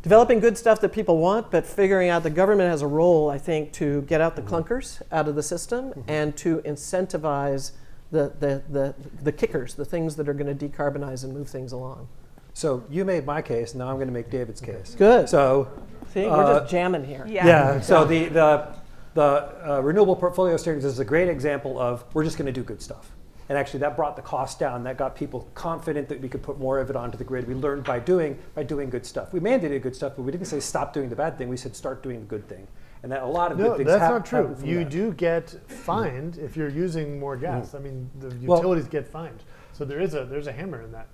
developing good stuff that people want, but figuring out the government has a role, I think, to get out the clunkers out of the system and to incentivize the kickers, the things that are going to decarbonize and move things along. So you made my case, now I'm going to make David's case. Good. So see, we're just jamming here. Yeah. So the renewable portfolio standards is a great example of we're just going to do good stuff. And actually that brought the cost down. That got people confident that we could put more of it onto the grid. We learned by doing good stuff. We mandated good stuff, but we didn't say stop doing the bad thing. We said start doing the good thing. And that a lot of good things that's not true. You that. Do get fined if you're using more gas. I mean, the utilities get fined. So there's a hammer in that.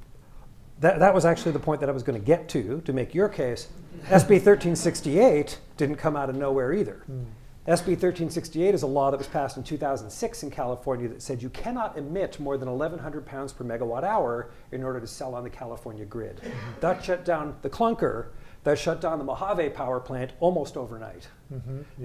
That was actually the point that I was going to get to make your case. SB 1368 didn't come out of nowhere either. SB 1368 is a law that was passed in 2006 in California that said you cannot emit more than 1,100 pounds per megawatt hour in order to sell on the California grid. That shut down the clunker. That shut down the Mojave power plant almost overnight,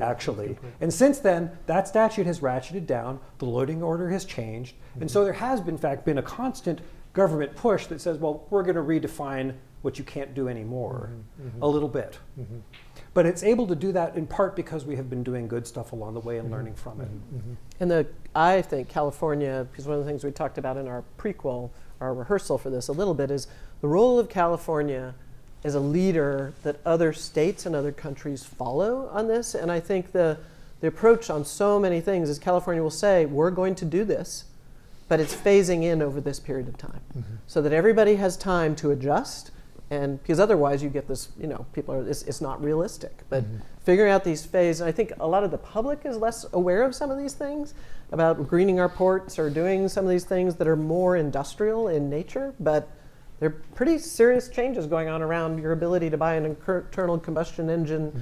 actually. And since then, that statute has ratcheted down. The loading order has changed. And so there has, in fact, been a constant government push that says, well, we're going to redefine what you can't do anymore a little bit. But it's able to do that in part because we have been doing good stuff along the way and learning from it. And I think California, because one of the things we talked about in our prequel, our rehearsal for this a little bit, is the role of California as a leader that other states and other countries follow on this. And I think the approach on so many things is California will say, we're going to do this, but it's phasing in over this period of time so that everybody has time to adjust. And because otherwise you get this, people are, it's not realistic. But figuring out these phases, I think a lot of the public is less aware of some of these things, about greening our ports or doing some of these things that are more industrial in nature. But there are pretty serious changes going on around your ability to buy an internal combustion engine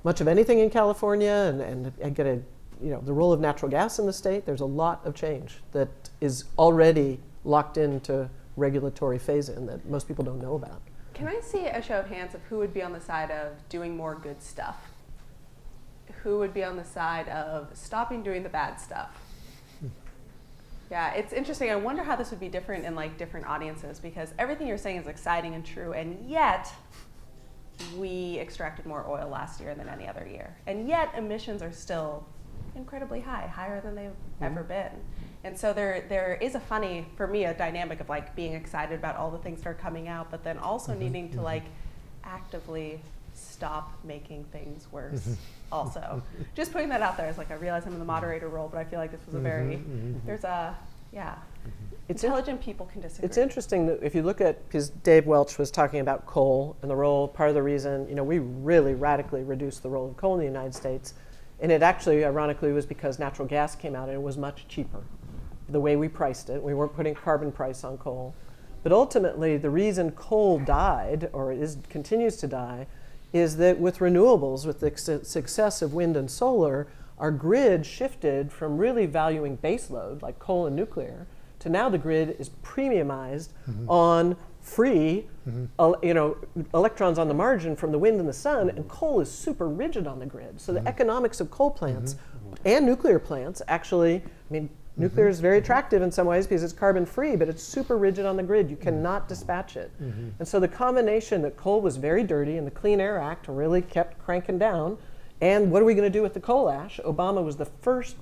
much of anything in California and get the role of natural gas in the state. There's a lot of change that is already locked into regulatory phase-in that most people don't know about. Can I see a show of hands of who would be on the side of doing more good stuff? Who would be on the side of stopping doing the bad stuff? Yeah, it's interesting. I wonder how this would be different in like different audiences, because everything you're saying is exciting and true, and yet we extracted more oil last year than any other year. And yet emissions are still incredibly high, higher than they've ever been. And so there is a funny, for me, a dynamic of like being excited about all the things that are coming out, but then also needing to like actively stop making things worse also. Just putting that out there is like, I realize I'm in the moderator role, but I feel like this was a very, there's a, intelligent people can disagree. It's interesting that if you look at, because Dave Welch was talking about coal and the role, part of the reason, we really radically reduced the role of coal in the United States. And it actually, ironically, was because natural gas came out and it was much cheaper. The way we priced it, we weren't putting carbon price on coal. But ultimately, the reason coal died, or continues to die, is that with renewables, with the success of wind and solar, our grid shifted from really valuing baseload, like coal and nuclear, to now the grid is premiumized on free electrons on the margin from the wind and the sun, and coal is super rigid on the grid. So the economics of coal plants and nuclear plants actually, nuclear is very attractive in some ways because it's carbon free, but it's super rigid on the grid. You cannot dispatch it. And so the combination that coal was very dirty and the Clean Air Act really kept cranking down, and what are we going to do with the coal ash? Obama was the first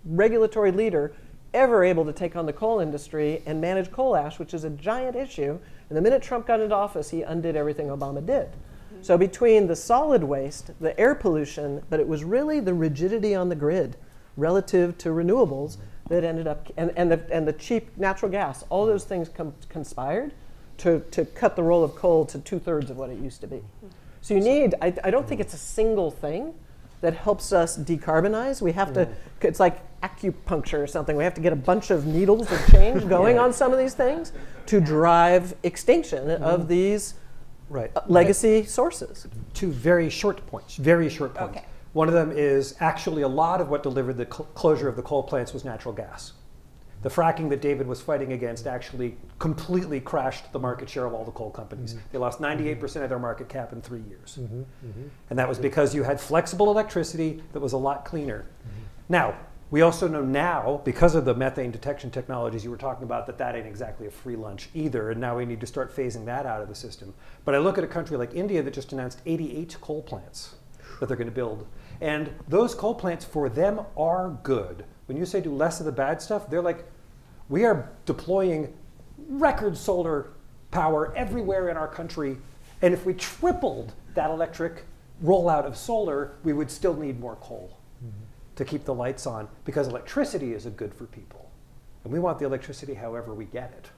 regulatory leader ever able to take on the coal industry and manage coal ash, which is a giant issue. And the minute Trump got into office, he undid everything Obama did. So between the solid waste, the air pollution, but it was really the rigidity on the grid relative to renewables that ended up, and the cheap natural gas, all those things conspired to cut the role of coal to 2/3 of what it used to be. So you need, I don't think it's a single thing that helps us decarbonize. We have to, it's like acupuncture or something. We have to get a bunch of needles of change going on some of these things to drive extinction of these legacy sources. Two very short points. Okay. One of them is actually a lot of what delivered the closure of the coal plants was natural gas. The fracking that David was fighting against actually completely crashed the market share of all the coal companies. They lost 98% of their market cap in 3 years. And that was because you had flexible electricity that was a lot cleaner. Now, we also know now, because of the methane detection technologies you were talking about, that ain't exactly a free lunch either, and now we need to start phasing that out of the system. But I look at a country like India that just announced 88 coal plants that they're going to build. And those coal plants for them are good. When you say do less of the bad stuff, they're like, we are deploying record solar power everywhere in our country. And if we tripled that electric rollout of solar, we would still need more coal to keep the lights on, because electricity is good for people. And we want the electricity however we get it.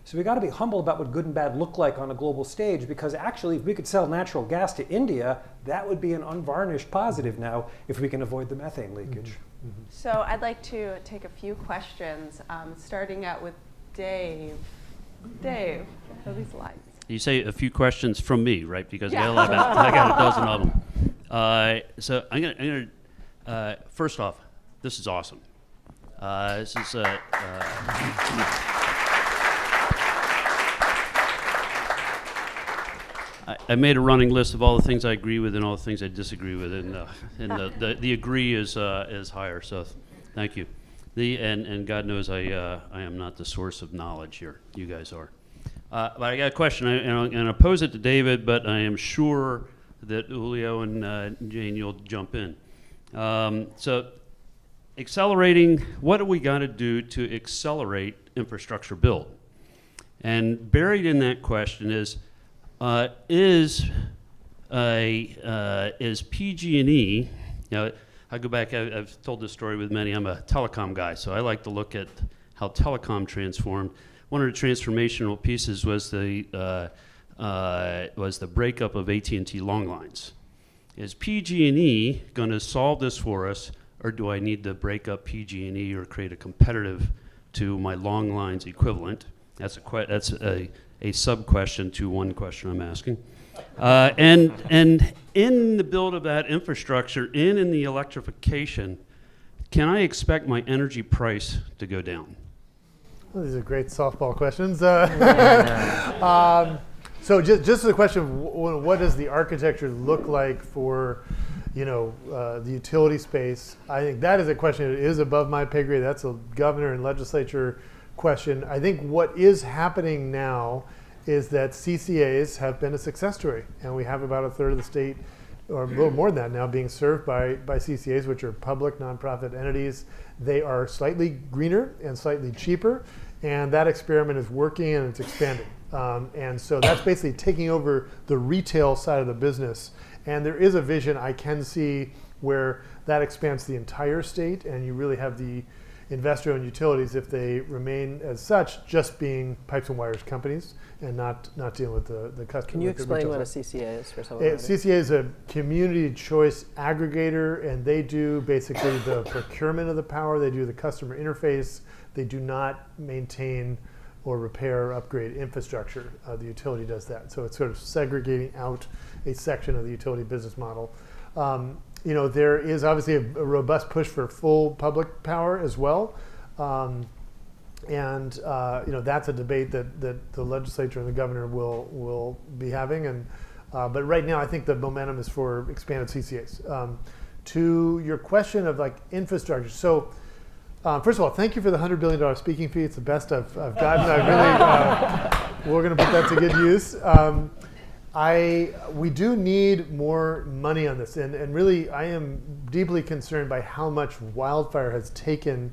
So we got to be humble about what good and bad look like on a global stage, because actually if we could sell natural gas to India, that would be an unvarnished positive now if we can avoid the methane leakage. So I'd like to take a few questions, starting out with Dave. Dave, are these lights? You say a few questions from me, right? Because I got a dozen of them. So I'm gonna first off, this is awesome. This is I made a running list of all the things I agree with and all the things I disagree with, and the agree is higher. So, thank you. And God knows I am not the source of knowledge here. You guys are. But I got a question, and I'm going to pose it to David, but I am sure that Julio and Jane, you'll jump in. So, accelerating. What do we got to do to accelerate infrastructure build? And buried in that question is PG&E, I go back, I've told this story with many, I'm a telecom guy, so I like to look at how telecom transformed. One of the transformational pieces was the breakup of AT&T long lines. Is PG&E going to solve this for us, or do I need to break up PG&E or create a competitive to my long lines equivalent? That's a a sub-question to one question I'm asking. And in the build of that infrastructure, in the electrification, can I expect my energy price to go down? Well, these are great softball questions. So just the question of what does the architecture look like for, the utility space? I think that is a question that is above my pay grade. That's a governor and legislature question. I think what is happening now is that CCAs have been a success story, and we have about a third of the state, or a little more than that now, being served by CCAs, which are public nonprofit entities. They are slightly greener and slightly cheaper, and that experiment is working and it's expanding. And so that's basically taking over the retail side of the business. And there is a vision I can see where that expands the entire state, and you really have the investor-owned utilities, if they remain as such, just being pipes and wires companies and not dealing with the customer. Can you explain what a CCA is for someone? CCA is a community choice aggregator, and they do basically the procurement of the power. They do the customer interface. They do not maintain or repair or upgrade infrastructure. The utility does that. So it's sort of segregating out a section of the utility business model. There is obviously a robust push for full public power as well. That's a debate that the legislature and the governor will be having. But right now, I think the momentum is for expanded CCAs. To your question of infrastructure. So first of all, thank you for the $100 billion speaking fee. It's the best I've gotten. We're going to put that to good use. We do need more money on this, and really I am deeply concerned by how much wildfire has taken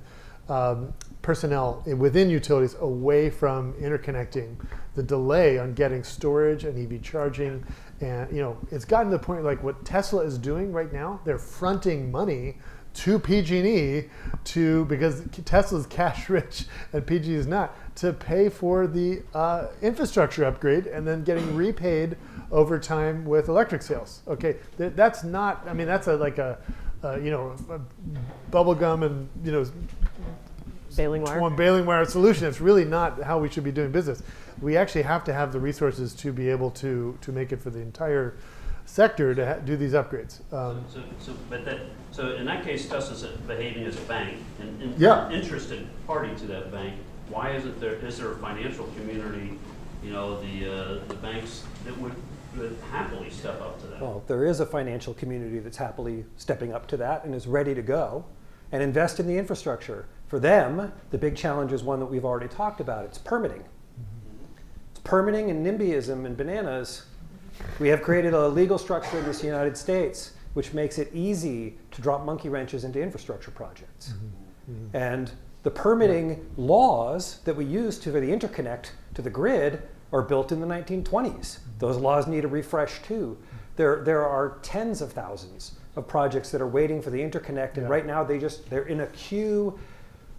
personnel within utilities away from interconnecting, the delay on getting storage and EV charging, and it's gotten to the point like what Tesla is doing right now. They're fronting money to PG&E because Tesla's cash rich and PG is not, to pay for the infrastructure upgrade and then getting repaid over time with electric sales. Okay, that's not. I mean, that's a bubble gum and baling wire solution. It's really not how we should be doing business. We actually have to have the resources to be able to make it for the entire sector to do these upgrades. So in that case, Tesla's behaving as a bank, and interested party to that bank. Why is there a financial community, the banks that would happily step up to that? Well, there is a financial community that's happily stepping up to that and is ready to go and invest in the infrastructure. For them, the big challenge is one that we've already talked about. It's permitting. It's permitting and NIMBYism and bananas. We have created a legal structure in this United States which makes it easy to drop monkey wrenches into infrastructure projects. And the permitting laws that we use for the interconnect to the grid are built in the 1920s. Those laws need a refresh too. There are tens of thousands of projects that are waiting for the interconnect, and right now they're in a queue.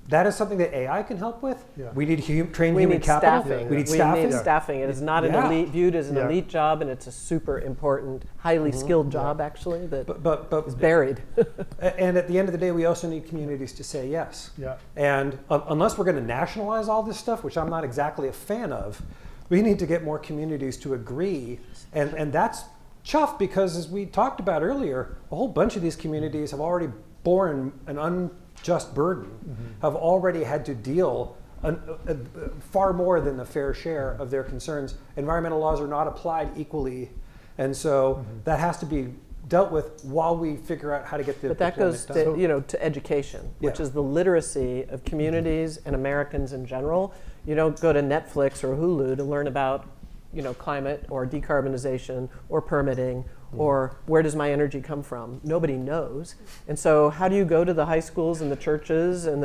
That is something that AI can help with. Yeah. We need trained human capital. Staffing. We need staffing. Staffing. It is not viewed as an elite job, and it's a super important, highly skilled job actually that is buried. And at the end of the day, we also need communities to say yes. Yeah. And unless we're going to nationalize all this stuff, which I'm not exactly a fan of, we need to get more communities to agree, and that's chuffed because, as we talked about earlier, a whole bunch of these communities have already borne an unjust burden, have already had to deal far more than the fair share of their concerns. Environmental laws are not applied equally, and so that has to be dealt with while we figure out how to get the. But that goes to education, which is the literacy of communities and Americans in general. You don't go to Netflix or Hulu to learn about climate or decarbonization or permitting or where does my energy come from. Nobody knows. And so how do you go to the high schools and the churches and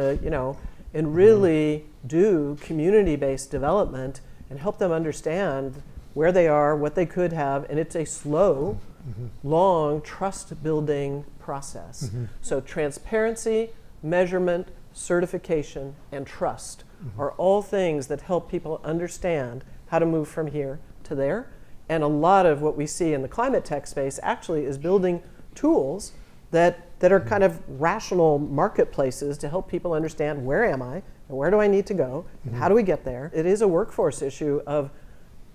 and really do community-based development and help them understand where they are, what they could have, and it's a slow, long trust-building process. So transparency, measurement, certification, and trust are all things that help people understand how to move from here to there. And a lot of what we see in the climate tech space actually is building tools that are kind of rational marketplaces to help people understand where am I and where do I need to go and how do we get there. It is a workforce issue of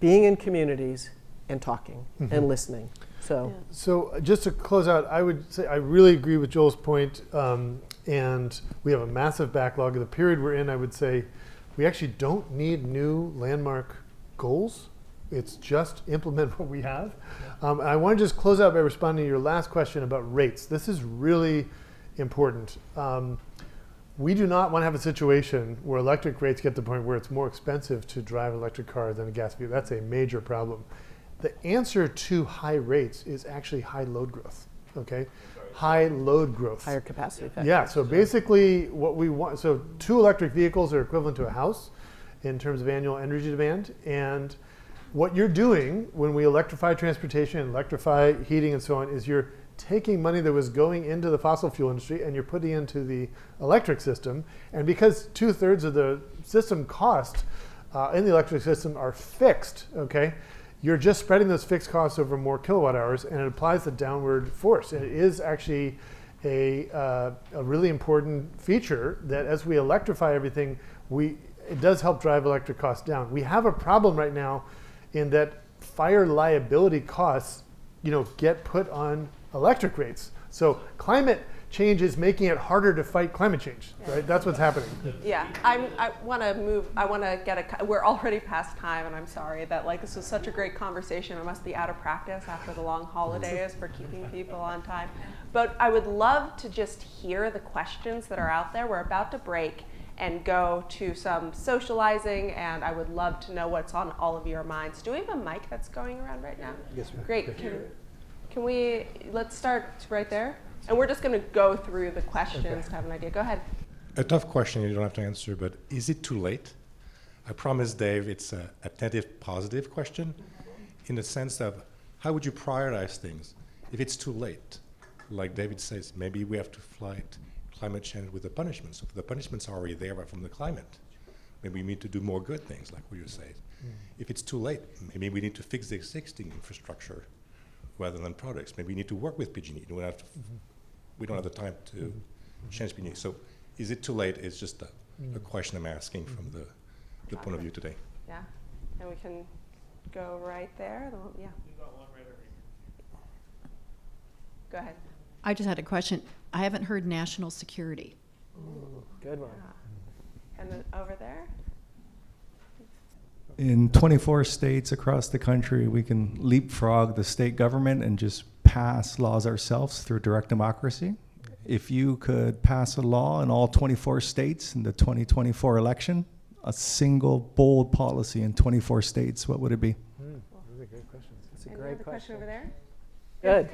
being in communities and talking and listening. So just to close out, I would say I really agree with Joel's point, and we have a massive backlog. Of the period we're in, I would say we actually don't need new landmark goals. It's just implement what we have. I want to just close out by responding to your last question about rates. This is really important. We do not want to have a situation where electric rates get to the point where it's more expensive to drive an electric car than a gas vehicle. That's a major problem. The answer to high rates is actually high load growth, okay? High load growth. Higher capacity factor. Yeah, so basically what we want, so 2 electric vehicles are equivalent to a house in terms of annual energy demand. And what you're doing when we electrify transportation, electrify heating and so on, is you're taking money that was going into the fossil fuel industry and you're putting into the electric system. And because 2/3 of the system cost in the electric system are fixed, okay, you're just spreading those fixed costs over more kilowatt hours, and it applies the downward force. And it is actually a really important feature that as we electrify everything, it does help drive electric costs down. We have a problem right now in that fire liability costs, get put on electric rates. So climate change is making it harder to fight climate change, right? That's what's happening. Yeah, I want to move. I want to get we're already past time, and I'm sorry that this was such a great conversation. I must be out of practice after the long holidays for keeping people on time. But I would love to just hear the questions that are out there. We're about to break and go to some socializing, and I would love to know what's on all of your minds. Do we have a mic that's going around right now? Yes, ma'am. Great. Can we, let's start right there. And we're just going to go through the questions to have an idea. Go ahead. A tough question you don't have to answer, but is it too late? I promise, Dave, it's a attentive, positive question in the sense of how would you prioritize things if it's too late? Like David says, maybe we have to fight climate change with the punishments. So the punishments are already there from the climate. Maybe we need to do more good things, like what you say. If it's too late, maybe we need to fix the existing infrastructure rather than products. Maybe we need to work with PG&E. We don't have the time to change PG&E. So is it too late? It's just a question I'm asking from the point of view today. Yeah, and we can go right there. Yeah. We've got one right over here. Go ahead. I just had a question. I haven't heard national security. Ooh, good one. And then over there. In 24 states across the country, we can leapfrog the state government and just pass laws ourselves through direct democracy. If you could pass a law in all 24 states in the 2024 election, a single bold policy in 24 states, what would it be? Those are good questions. That's a Any great other question. over there? Good.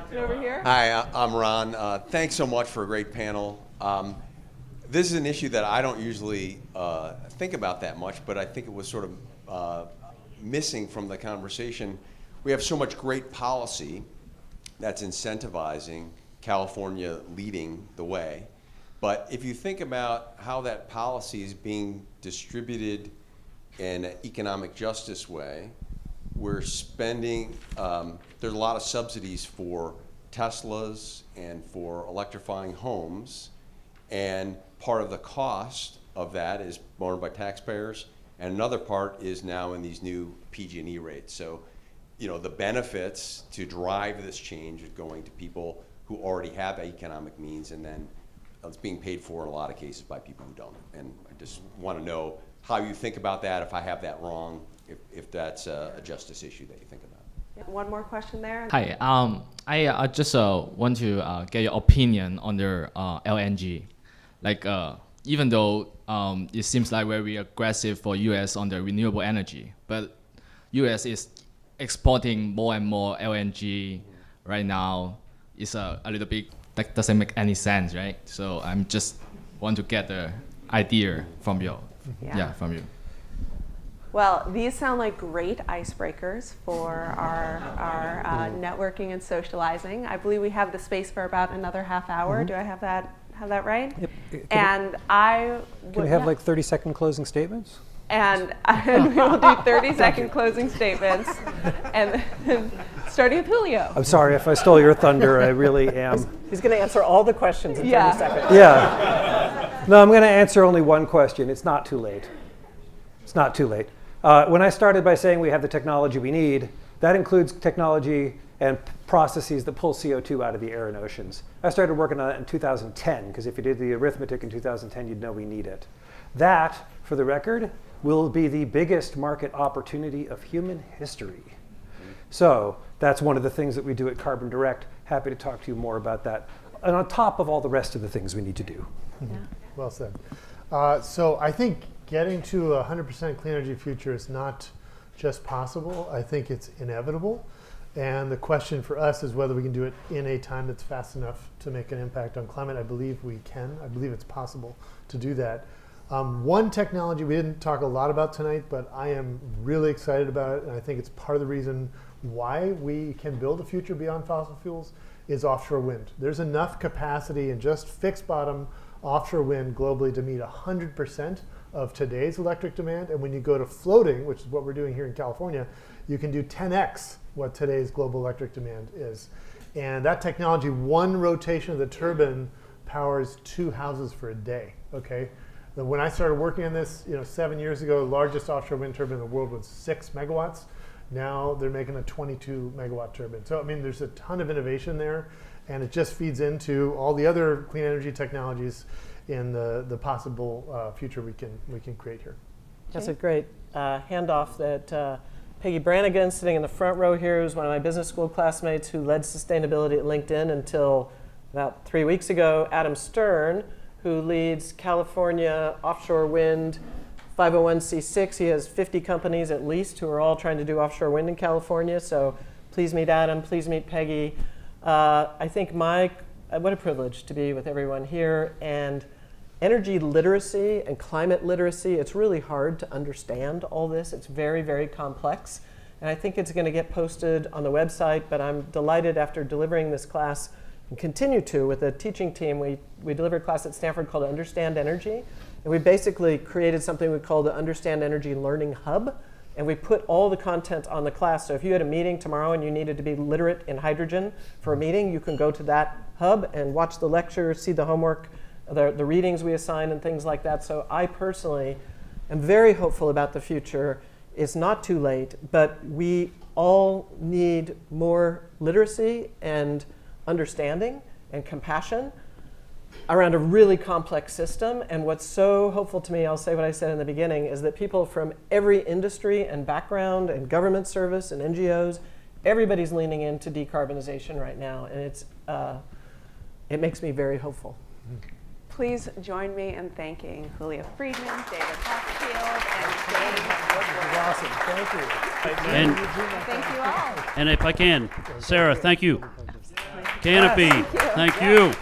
And over here. Hi, I'm Ron. Thanks so much for a great panel. This is an issue that I don't usually think about that much, but I think it was sort of missing from the conversation. We have so much great policy that's incentivizing California leading the way. But if you think about how that policy is being distributed in an economic justice way, we're spending, there's a lot of subsidies for Teslas and for electrifying homes. And part of the cost of that is borne by taxpayers, and another part is now in these new PG&E rates. So, the benefits to drive this change is going to people who already have economic means, and then it's being paid for in a lot of cases by people who don't. And I just want to know how you think about that, if I have that wrong, if that's a justice issue that you think about. Yeah, one more question there. Hi, I just want to get your opinion on the LNG. Even though it seems like very aggressive for US on the renewable energy, but US is exporting more and more LNG right now. It's a little bit, that doesn't make any sense, right? So I'm just want to get the idea from you. From you. Well, these sound like great icebreakers for our networking and socializing. I believe we have the space for about another half hour. Do I have that right? Yep. Can we have like 30-second closing statements? And we will do 30-second closing statements, and then starting with Julio. I'm sorry if I stole your thunder. I really am. He's going to answer all the questions in 30 seconds. Yeah. No, I'm going to answer only one question. It's not too late. It's not too late. When I started by saying we have the technology we need, that includes technology and processes that pull CO2 out of the air and oceans. I started working on it in 2010, because if you did the arithmetic in 2010, you'd know we need it. That, for the record, will be the biggest market opportunity of human history. So that's one of the things that we do at Carbon Direct. Happy to talk to you more about that. And on top of all the rest of the things we need to do. Yeah. Well said. So I think getting to a 100% clean energy future is not just possible. I think it's inevitable. And the question for us is whether we can do it in a time that's fast enough to make an impact on climate. I believe we can. I believe it's possible to do that. One technology we didn't talk a lot about tonight, but I am really excited about it, and I think it's part of the reason why we can build a future beyond fossil fuels, is offshore wind. There's enough capacity in just fixed bottom offshore wind globally to meet 100% of today's electric demand. And when you go to floating, which is what we're doing here in California, you can do 10x what today's global electric demand is. And that technology, one rotation of the turbine powers 2 houses for a day, okay? When I started working on this 7 years ago, the largest offshore wind turbine in the world was 6 megawatts. Now they're making a 22 megawatt turbine. So I mean, there's a ton of innovation there, and it just feeds into all the other clean energy technologies in the possible future we can create here. That's a great handoff that Peggy Brannigan, sitting in the front row here, who's one of my business school classmates who led sustainability at LinkedIn until about 3 weeks ago. Adam Stern, who leads California offshore wind 501c6. He has 50 companies at least who are all trying to do offshore wind in California. So please meet Adam, please meet Peggy. I think what a privilege to be with everyone here. And energy literacy and climate literacy, it's really hard to understand all this. It's very, very complex. And I think it's going to get posted on the website, but I'm delighted after delivering this class and continue to with a teaching team. We delivered a class at Stanford called Understand Energy. And we basically created something we call the Understand Energy Learning Hub. And we put all the content on the class. So if you had a meeting tomorrow and you needed to be literate in hydrogen for a meeting, you can go to that hub and watch the lecture, see the homework, the readings we assign and things like that. So I personally am very hopeful about the future. It's not too late, but we all need more literacy and understanding and compassion around a really complex system. And what's so hopeful to me, I'll say what I said in the beginning, is that people from every industry and background and government service and NGOs, everybody's leaning into decarbonization right now. And it makes me very hopeful. Please join me in thanking Julio Friedmann, David Hochschild, and James Woodward. Awesome, thank you. Thank you all. And if I can, Sarah, thank you. Canopy, thank you.